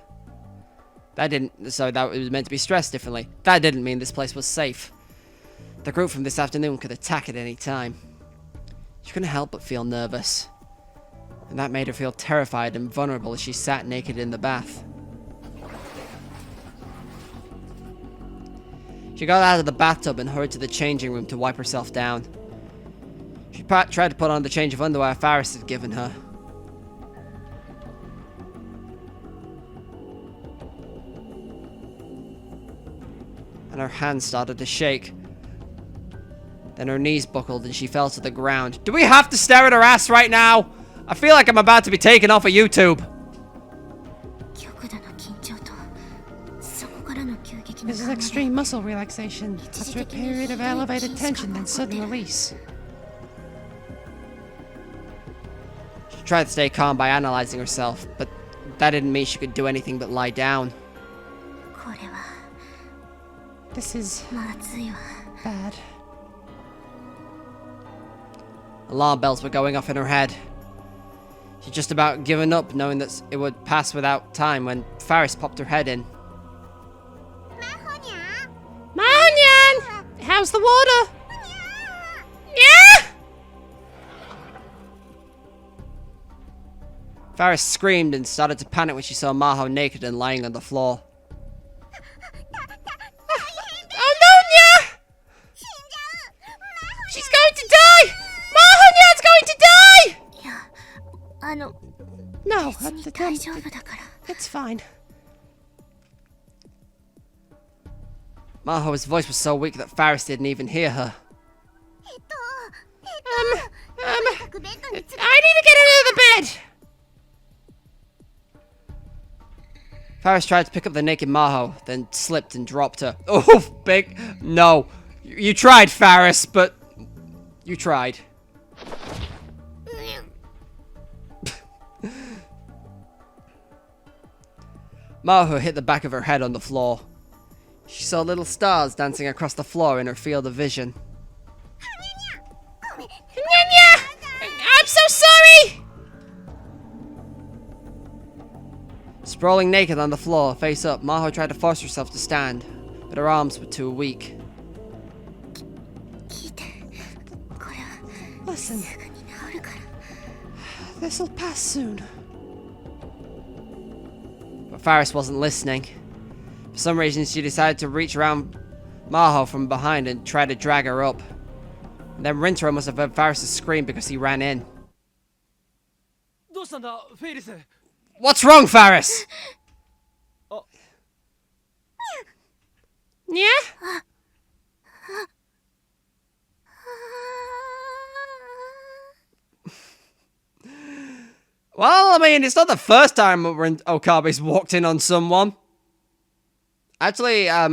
So that was meant to be stressed differently. That didn't mean this place was safe. The group from this afternoon could attack at any time. She couldn't help but feel nervous. And that made her feel terrified and vulnerable as she sat naked in the bath. She got out of the bathtub and hurried to the changing room to wipe herself down. She tried to put on the change of underwear Faris had given her. And her hands started to shake. Then her knees buckled and she fell to the ground. Do we have to stare at her ass right now? I feel like I'm about to be taken off of YouTube. This is extreme muscle relaxation after a period of elevated tension and sudden release. She tried to stay calm by analyzing herself, but that didn't mean she could do anything but lie down. This is bad. Alarm bells were going off in her head. She'd just about given up, knowing that it would pass without time when Faris popped her head in. Mahonyan! How's the water? Yeah! Faris screamed and started to panic when she saw Maho naked and lying on the floor. Oh no, Nya! She's going to die! Mahonyan's going to die! いや、あの、 No, 別に大丈夫だから。 it's fine. Maho's voice was so weak that Faris didn't even hear her. I need to get out of the bed! Faris tried to pick up the naked Maho, then slipped and dropped her. Oh, big... No. You tried, Faris, but... You tried. Maho hit the back of her head on the floor. She saw little stars dancing across the floor in her field of vision. Nya! I'm so sorry! Sprawling naked on the floor, face up, Maho tried to force herself to stand, but her arms were too weak. 聞いて。これは Listen, すぐに治るから。 this'll pass soon. But Faris wasn't listening. For some reason, she decided to reach around Maho from behind and try to drag her up. And then Rintaro must have heard Faris' scream because he ran in. どうしたんだフェイリス What's wrong, Faris? Yeah? Well, I mean, it's not the first time Okabe's walked in on someone. Actually, I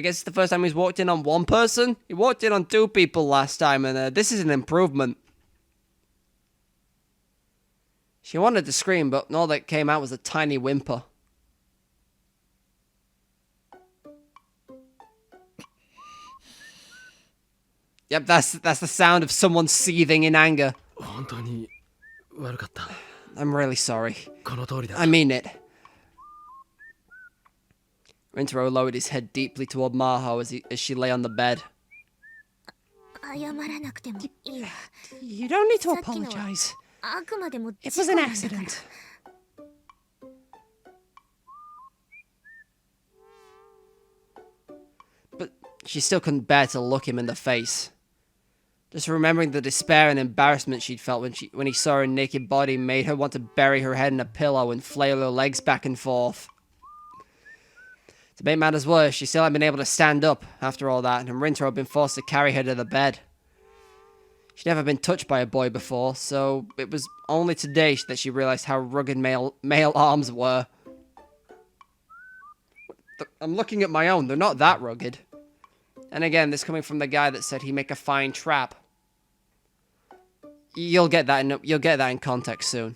guess it's the first time he's walked in on one person. He walked in on 2 people last time, and this is an improvement. She wanted to scream, but all that came out was a tiny whimper. Yep, that's the sound of someone seething in anger. 本当に悪かった I'm really sorry. この通りだ I mean it. Rintaro lowered his head deeply toward Maho as she lay on the bed. 謝らなくてもいいわ。 You don't need to さっきのは apologize. あくまでも It 事 was 故 an なんだから。 accident. But she still couldn't bear to look him in the face. Just remembering the despair and embarrassment she'd felt when he saw her naked body made her want to bury her head in a pillow and flail her legs back and forth. To make matters worse, she still hadn't been able to stand up after all that, and Rintaro had been forced to carry her to the bed. She'd never been touched by a boy before, so it was only today that she realized how rugged male arms were. I'm looking at my own, they're not that rugged. And again, this coming from the guy that said he'd make a fine trap. You'll get that in context soon.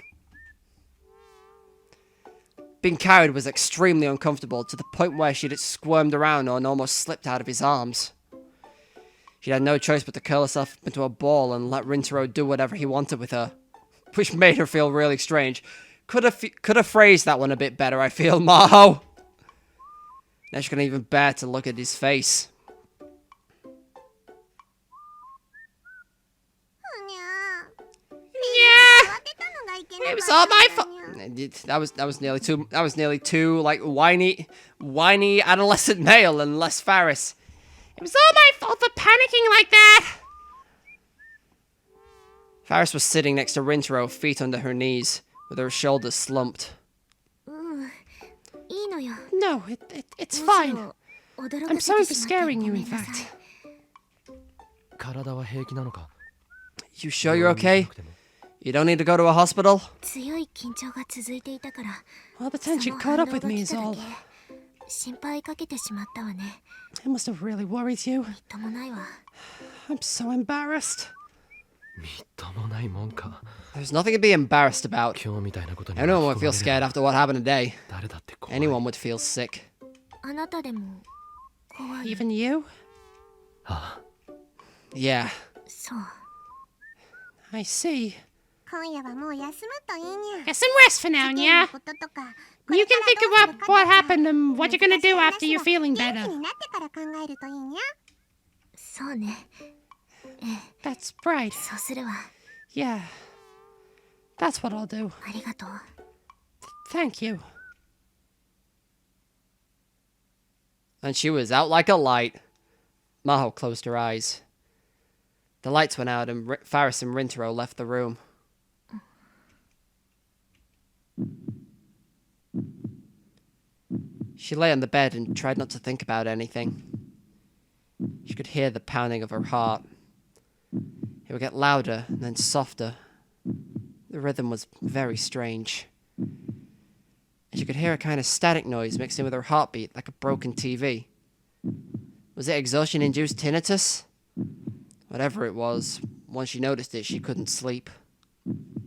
Being carried was extremely uncomfortable, to the point where she'd squirmed around and almost slipped out of his arms. She had no choice but to curl herself up into a ball and let Rintaro do whatever he wanted with her, which made her feel really strange. Could have phrased that one a bit better, I feel, Maho. Now she couldn't even bear to look at his face. Yeah! It was all my fault. That was nearly too like whiny adolescent male and less Faris. It was all my fault for panicking like that. Faris was sitting next to Rintaro, feet under her knees, with her shoulders slumped. いいのよ。 No, it's むし fine. ろ驚 I'm かせ sorry て for しまって scaring ご you, め in んなさ fact. い。体は平気なのか You sure you're okay? You don't need to go to a hospital? 強い緊張が続いていたから、 All the その tension 反 caught 動 up が with me 来 is ただ all. け心配かけてしまったわね。 It must have really worried you. みっともないわ。 I'm so embarrassed. みっともないもんか There's nothing to be embarrassed about. 今日みたいなことに Anyone would 巻き込 feel まれ scared る after what happened today. 誰だって怖い Anyone would feel sick. あなたでも怖い。 Even you? ああ Yeah. そう。 I see. 今夜はもう休むといいにゃ。 Get some rest for now, yeah? You can think about what happened and what you're gonna do after you're feeling better. になってから考えるといいにゃ。そうね。 That's right. そうするわ。 Yeah. That's what I'll do. ありがとう。 Thank you. And she was out like a light. Maho closed her eyes. The lights went out and Faris and Rintaro left the room. She lay on the bed and tried not to think about anything. She could hear the pounding of her heart. It would get louder and then softer. The rhythm was very strange. And she could hear a kind of static noise mixed in with her heartbeat, like a broken TV. Was it exhaustion-induced tinnitus? Whatever it was, once she noticed it, she couldn't sleep.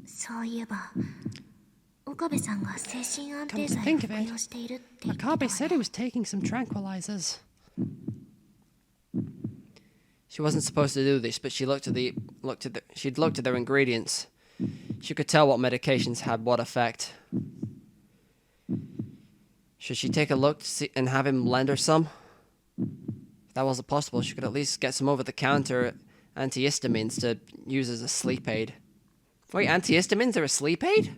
そういえば、岡部さんが精神安定 Come to 剤を think of 服 it, 用しているって言ってたわ Makabe ね said he was taking some tranquilizers. She wasn't supposed to do this, but she'd looked at their ingredients. She could tell what medications had what effect. Should she take a look to see and have him lend her some? If that wasn't possible, she could at least get some over-the-counter antihistamines to use as a sleep aid. Wait, antihistamines are a sleep aid?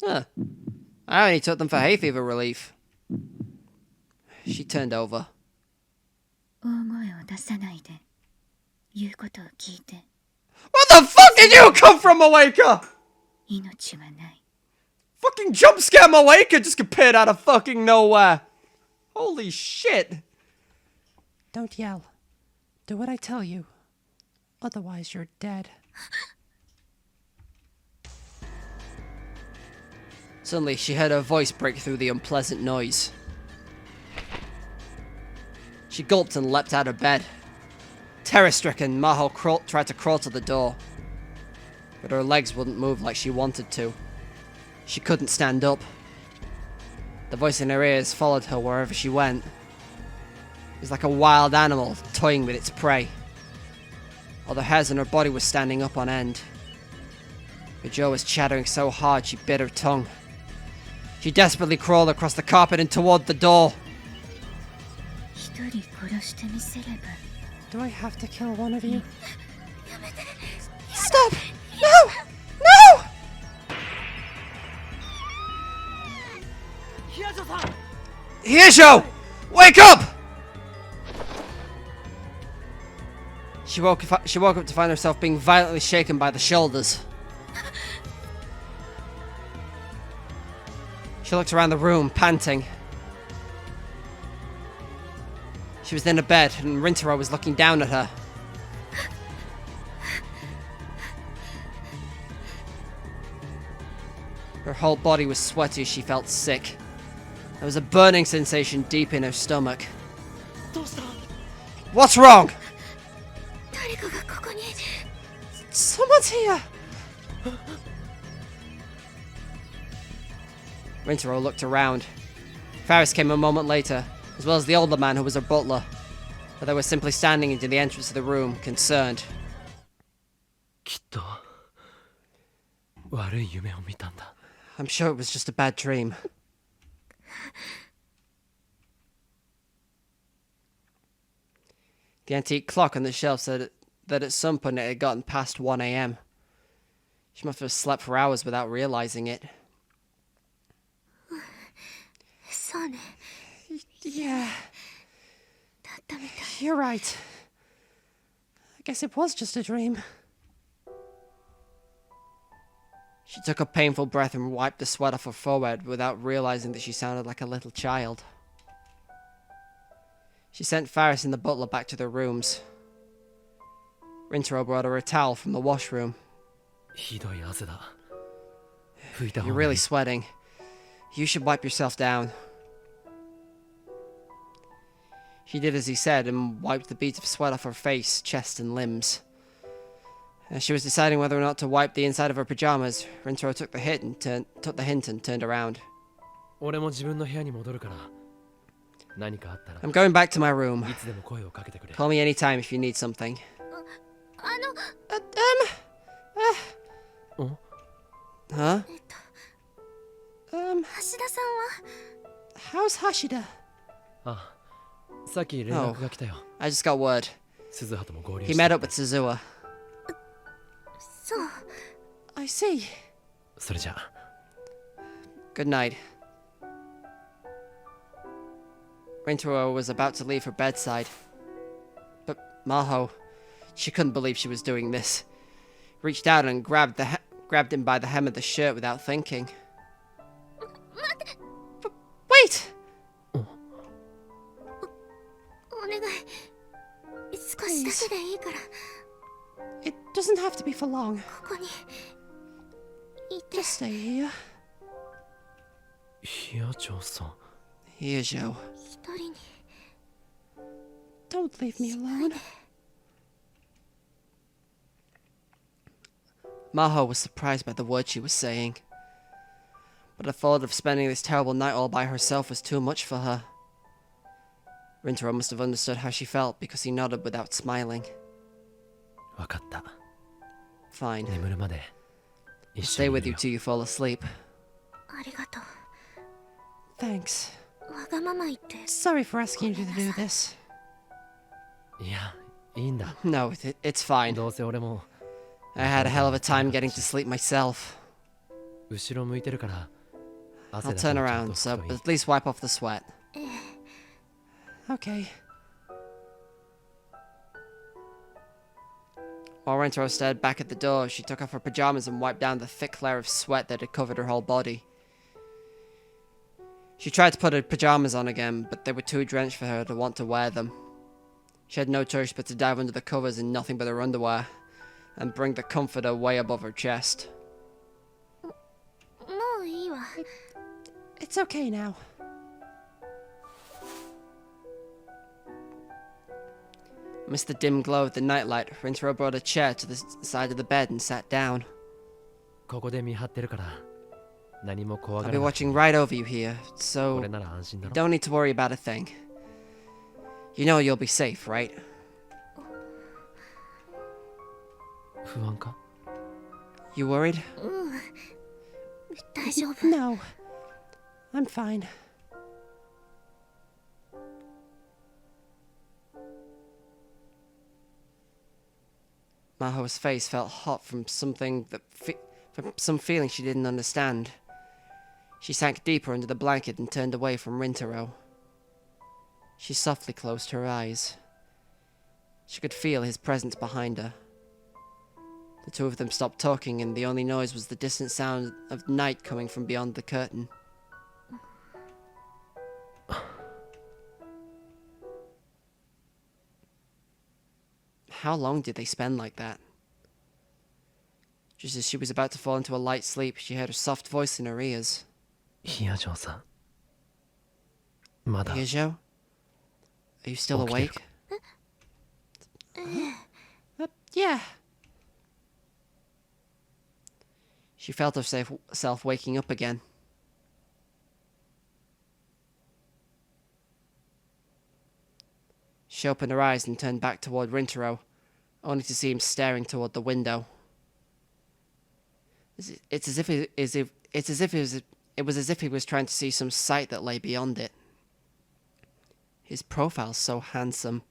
Huh. I only took them for hay fever relief. She turned over. 大声を出さないで言うことを聞いて Where the fuck did you come from, Mawaker? 命はない Fucking jump scare Mawaker just appeared out of fucking nowhere. Holy shit. Don't yell. Do what I tell you. Otherwise, you're dead. Suddenly, she heard her voice break through the unpleasant noise. She gulped and leapt out of bed. Terror-stricken, Maho tried to crawl to the door, but her legs wouldn't move like she wanted to. She couldn't stand up. The voice in her ears followed her wherever she went. It was like a wild animal toying with its prey. All the hairs on her body were standing up on end. Her jaw was chattering so hard she bit her tongue. She desperately crawled across the carpet and toward the door. 一人殺してみせれば Do I have to kill one of you? Stop! No! No! Hiesho! Wake up! She woke up to find herself being violently shaken by the shoulders. She looked around the room, panting. She was in a bed, and Rintaro was looking down at her. Her whole body was sweaty as she felt sick. There was a burning sensation deep in her stomach. What's wrong? 誰かがここに Someone's here! Rintaro looked around. Faris came a moment later, as well as the older man who was her butler. But they were simply standing into the entrance of the room, concerned. きっと悪い夢を見たんだ。 I'm sure it was just a bad dream. The antique clock on the shelf said that at some point it had gotten past 1 a.m. She must have slept for hours without realizing it. そうね Yeah, だったみたい you're right. I guess it was just a dream. She took a painful breath and wiped the sweat off her forehead without realizing that she sounded like a little child. She sent Faris and the butler back to their rooms. Rintaro brought her a towel from the washroom. ひどい汗だ。拭いた You're 方がい really い。 sweating. You should wipe yourself down. She did as he said and wiped the beads of sweat off her face, chest, and limbs. As she was deciding whether or not to wipe the inside of her pajamas, Rintaro took the hint and turned around. 俺も自分の部屋に戻るから。何かあったら I'm going back to my room. いつでも声をかけてくれ。 Call me anytime if you need something. あの ん Huh? 橋田さんは How's Hashida? あ、さっき連絡が来たよ。 I just got word. 鈴葉とも合流 He した。 met up with Suzuha. そう I see. それじゃあ。 Good night. Rintaro was about to leave her bedside. But Maho, she couldn't believe she was doing this. Reached out and grabbed him by the hem of the shirt without thinking. Wait! お願い少しだけでいいから It doesn't have to be for long. ここにいて Just stay here. ヒヤ長さん。 Here, Joe. 一人に Don't leave me alone. Maho was surprised by the words she was saying. But the thought of spending this terrible night all by herself was too much for her. Rintaro must have understood how she felt because he nodded without smiling. わかった。 Fine. 眠るまで一緒 Stay にい with る you よ。 till you fall asleep. ありがと Thanks. うわがまま言って Sorry for asking you to do this. いや、いいんだ。 No, it's fine. どうせ俺も I had a hell of a time getting to sleep myself. 後ろ向いてるから。 I'll 汗だけ turn はちゃん around, と so 拭くといい。 at least wipe off the sweat. Okay. While Rintaro stared back at the door, she took off her pajamas and wiped down the thick layer of sweat that had covered her whole body. She tried to put her pajamas on again, but they were too drenched for her to want to wear them. She had no choice but to dive under the covers in nothing but her underwear, and bring the comforter way above her chest. もういいわ It's okay now. Amidst the dim glow of the nightlight, Rintaro brought a chair to the side of the bed and sat down. ここで見張ってるから。何も怖 I'll が be らなくてい watching い。 right over you here, こ so れなら安心だ you ろ。 don't need to worry about a thing. You know you'll be safe, right? 不安か？ You worried? うん大丈夫 No. I'm fine. Maho's face felt hot from from some feeling she didn't understand. She sank deeper under the blanket and turned away from Rintaro. She softly closed her eyes. She could feel his presence behind her. The two of them stopped talking, and the only noise was the distant sound of night coming from beyond the curtain. How long did they spend like that? Just as she was about to fall into a light sleep, she heard a soft voice in her ears. ヒヤ長さん。まだ Hijo? Are you still Okay. awake? Yeah. She felt herself waking up again. She opened her eyes and turned back toward Rintaro, only to see him staring toward the window. It's as if he was trying to see some sight that lay beyond it. His profile's so handsome.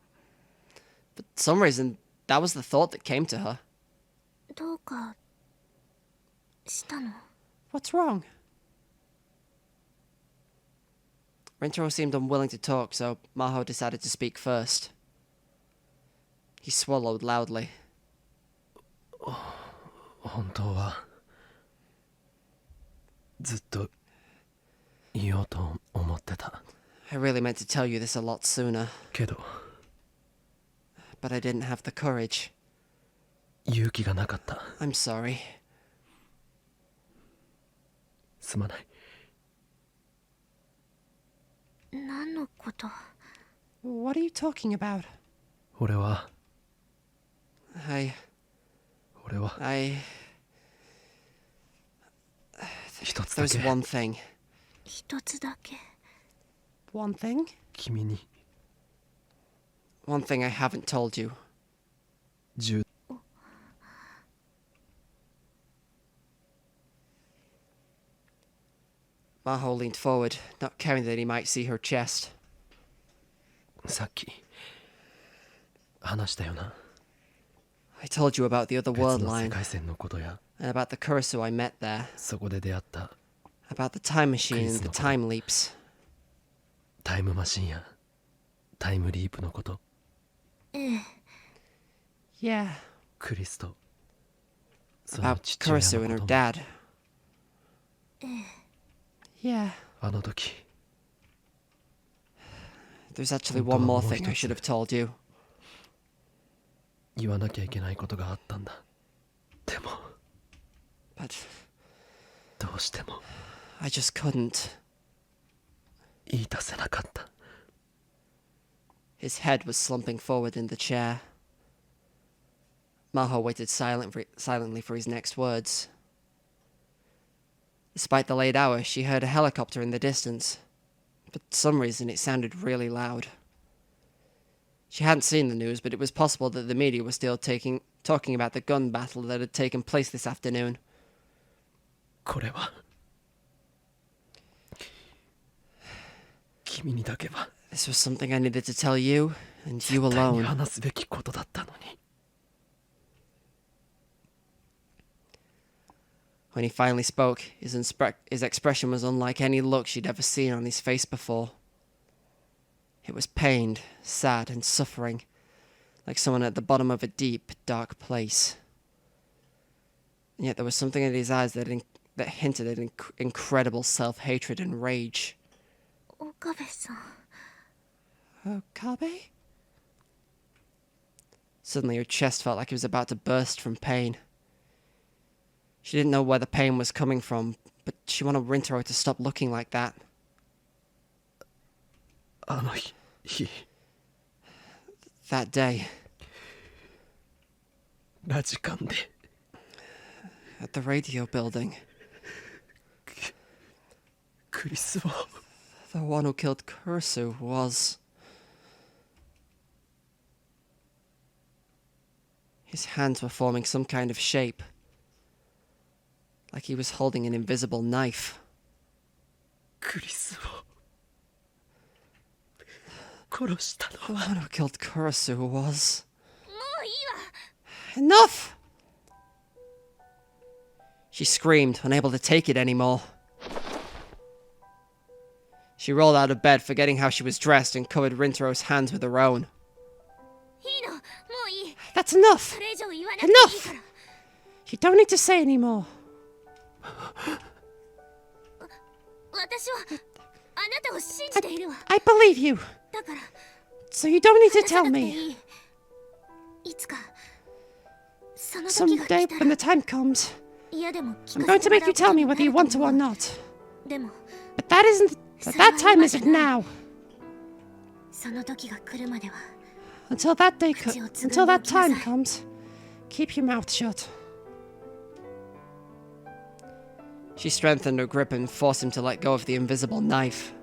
For some reason, that was the thought that came to her. どうかしたの What's wrong? Rintaro seemed unwilling to talk, so Maho decided to speak first. He swallowed loudly. 本当はずっと言おうと思ってた。 I really meant to tell you this a lot sooner, けど but I didn't have the courage. 勇気がなかった。 I'm sorry. すまない。何のこと What are you talking about? 俺は I... 一つだ There's け one thing. 一つだけ One thing? 君に One thing I haven't told you. 銃 Maho leaned forward, not caring that he might see her chest. さっき話したよな。 I told you about the other 別 world の世 line, 界線のことや and about the Kurisu I met there, そこで出会った about the time machine and the Chris, no. time leaps. タイムマシンやタイムリープのこと。 Yeah. クリスとその About 父親 Kurisu の and こ her とも dad. Yeah. あの時 There's actually one more thing I should have told you. 言わなきゃいけないことがあったんだ。でも But どうしても I just couldn't. 言い出せなかった。 His head was slumping forward in the chair. Maho waited silently for his next words. Despite the late hour, she heard a helicopter in the distance. For some reason, it sounded really loud. She hadn't seen the news, but it was possible that the media was still talking about the gun battle that had taken place this afternoon. これは君にだけは This was something I needed to tell you, and you 絶対に alone. 話すべきことだったのに。 When he finally spoke, his expression was unlike any look she'd ever seen on his face before. It was pained, sad, and suffering, like someone at the bottom of a deep, dark place. And yet there was something in his eyes that hinted at incredible self-hatred and rage. 岡部さん Okabe? Suddenly her chest felt like it was about to burst from pain. She didn't know where the pain was coming from, but she wanted Rintaro to stop looking like that. あの日 That day, ラジカンで at the radio building, クリスを the one who killed Kursu was... His hands were forming some kind of shape, like he was holding an invisible knife. クリスを殺した The のは one who killed Kursu was... もういいわ Enough! She screamed, unable to take it anymore. She rolled out of bed, forgetting how she was dressed, and covered Rintaro's hands with her own. いいのもういい That's enough! それ以上言わなくていいから You don't need to say anymore. 私はあなたを信じているわ I believe you. だから So you don't need to 話さ tell なくて me. いいいつかその時が Someday, 来た when ら the time comes, 嫌でも聞 I'm か going せ to て make you tell me whether you want to or not. でも But that time isn't now. その時が来るまでは Until that time comes, keep your mouth shut. She strengthened her grip and forced him to let go of the invisible knife.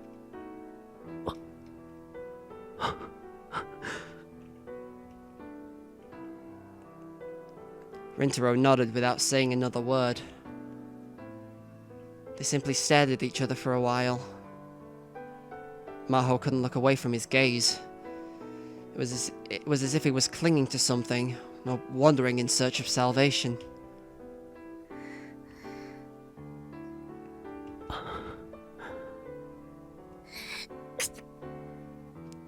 Rintaro nodded without saying another word. They simply stared at each other for a while. Maho couldn't look away from his gaze. It was as if he was clinging to something, or wandering in search of salvation.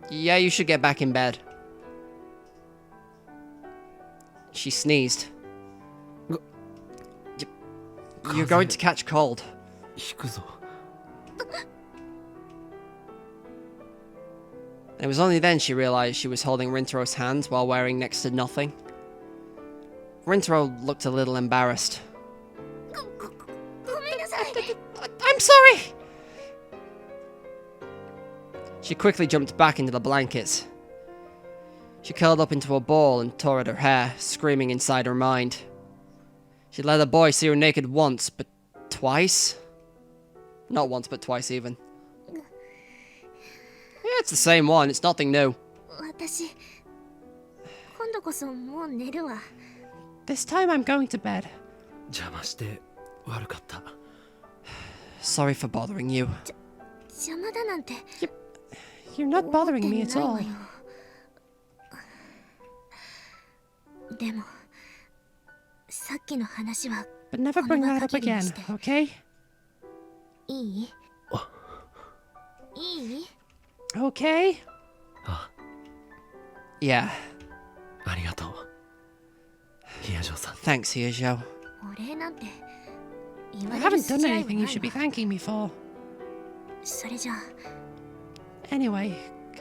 Yeah, you should get back in bed. She sneezed. You're going to catch cold. 引くぞ。 It was only then she realized she was holding Rintaro's hand while wearing next to nothing. Rintaro looked a little embarrassed. ごめんなさい I'm sorry! She quickly jumped back into the blankets. She curled up into a ball and tore at her hair, screaming inside her mind. She'd let the boy see her naked once, but twice? Not once, but twice even. Yeah, it's the same one, it's nothing new. 私今度こそもう寝るわ This time I'm going to bed. 邪魔して悪かった。Sorry for bothering you. 邪魔だなんて You're not 思って bothering ない me at わ all. よ。でもさっきの話は But never bring that up again, okay? いい？いい？ Okay? あ Yeah, ありがとうヒヤジョーさん thanks, Hyojo. お礼なんて言 I われる haven't 筋 done 合いは anything な you い should be わ。 thanking me for. それじゃあ Anyway,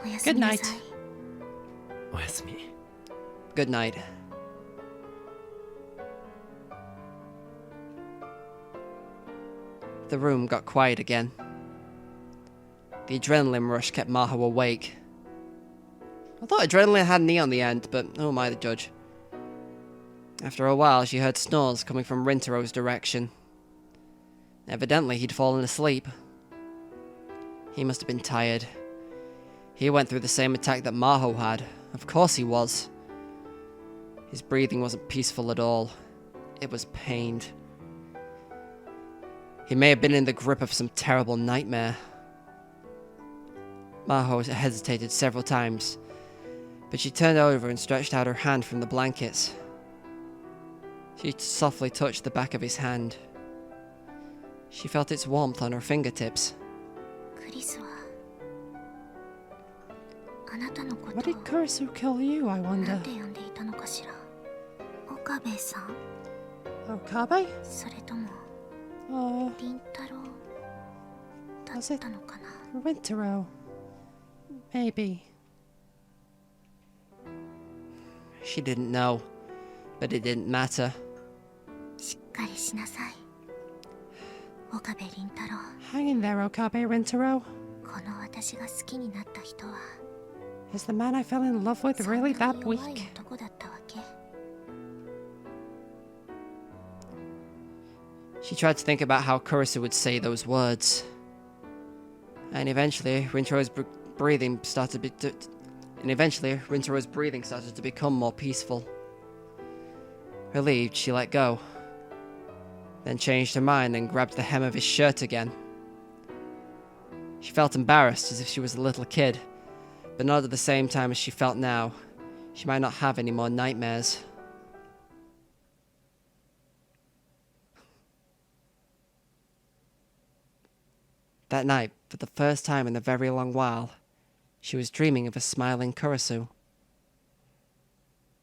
おやすみな Good さい。おやすみ Good night. The room got quiet again. The adrenaline rush kept Maho awake. I thought adrenaline had an E on the end, but who am I to judge? After a while, she heard snores coming from Rintaro's direction. Evidently, he'd fallen asleep. He must have been tired. He went through the same attack that Maho had. Of course he was. His breathing wasn't peaceful at all. It was pained. He may have been in the grip of some terrible nightmare. Maho hesitated several times, but she turned over and stretched out her hand from the blankets. She softly touched the back of his hand. She felt its warmth on her fingertips. クリスはあなたのこ what と did Kurisu kill you, I な wonder? んて呼んでいたのかしら。岡部さん、 Okabe? それとも Or 凛太郎だ Was っ it たのかな。 Rintaro? Maybe. She didn't know, but it didn't matter. しっかりしなさい。岡部凛太郎、 Hang in there, Okabe Rintaro. この私が好きになった人は Is the man I fell in love with そんな really に that 弱い weak? 男だったわけ。 She tried to think about how Kurisu would say those words. And eventually, Rintaro's breathing started to become more peaceful. Relieved, she let go. Then changed her mind and grabbed the hem of his shirt again. She felt embarrassed, as if she was a little kid, but not at the same time as she felt now. She might not have any more nightmares. That night, for the first time in a very long while, she was dreaming of a smiling Kurisu.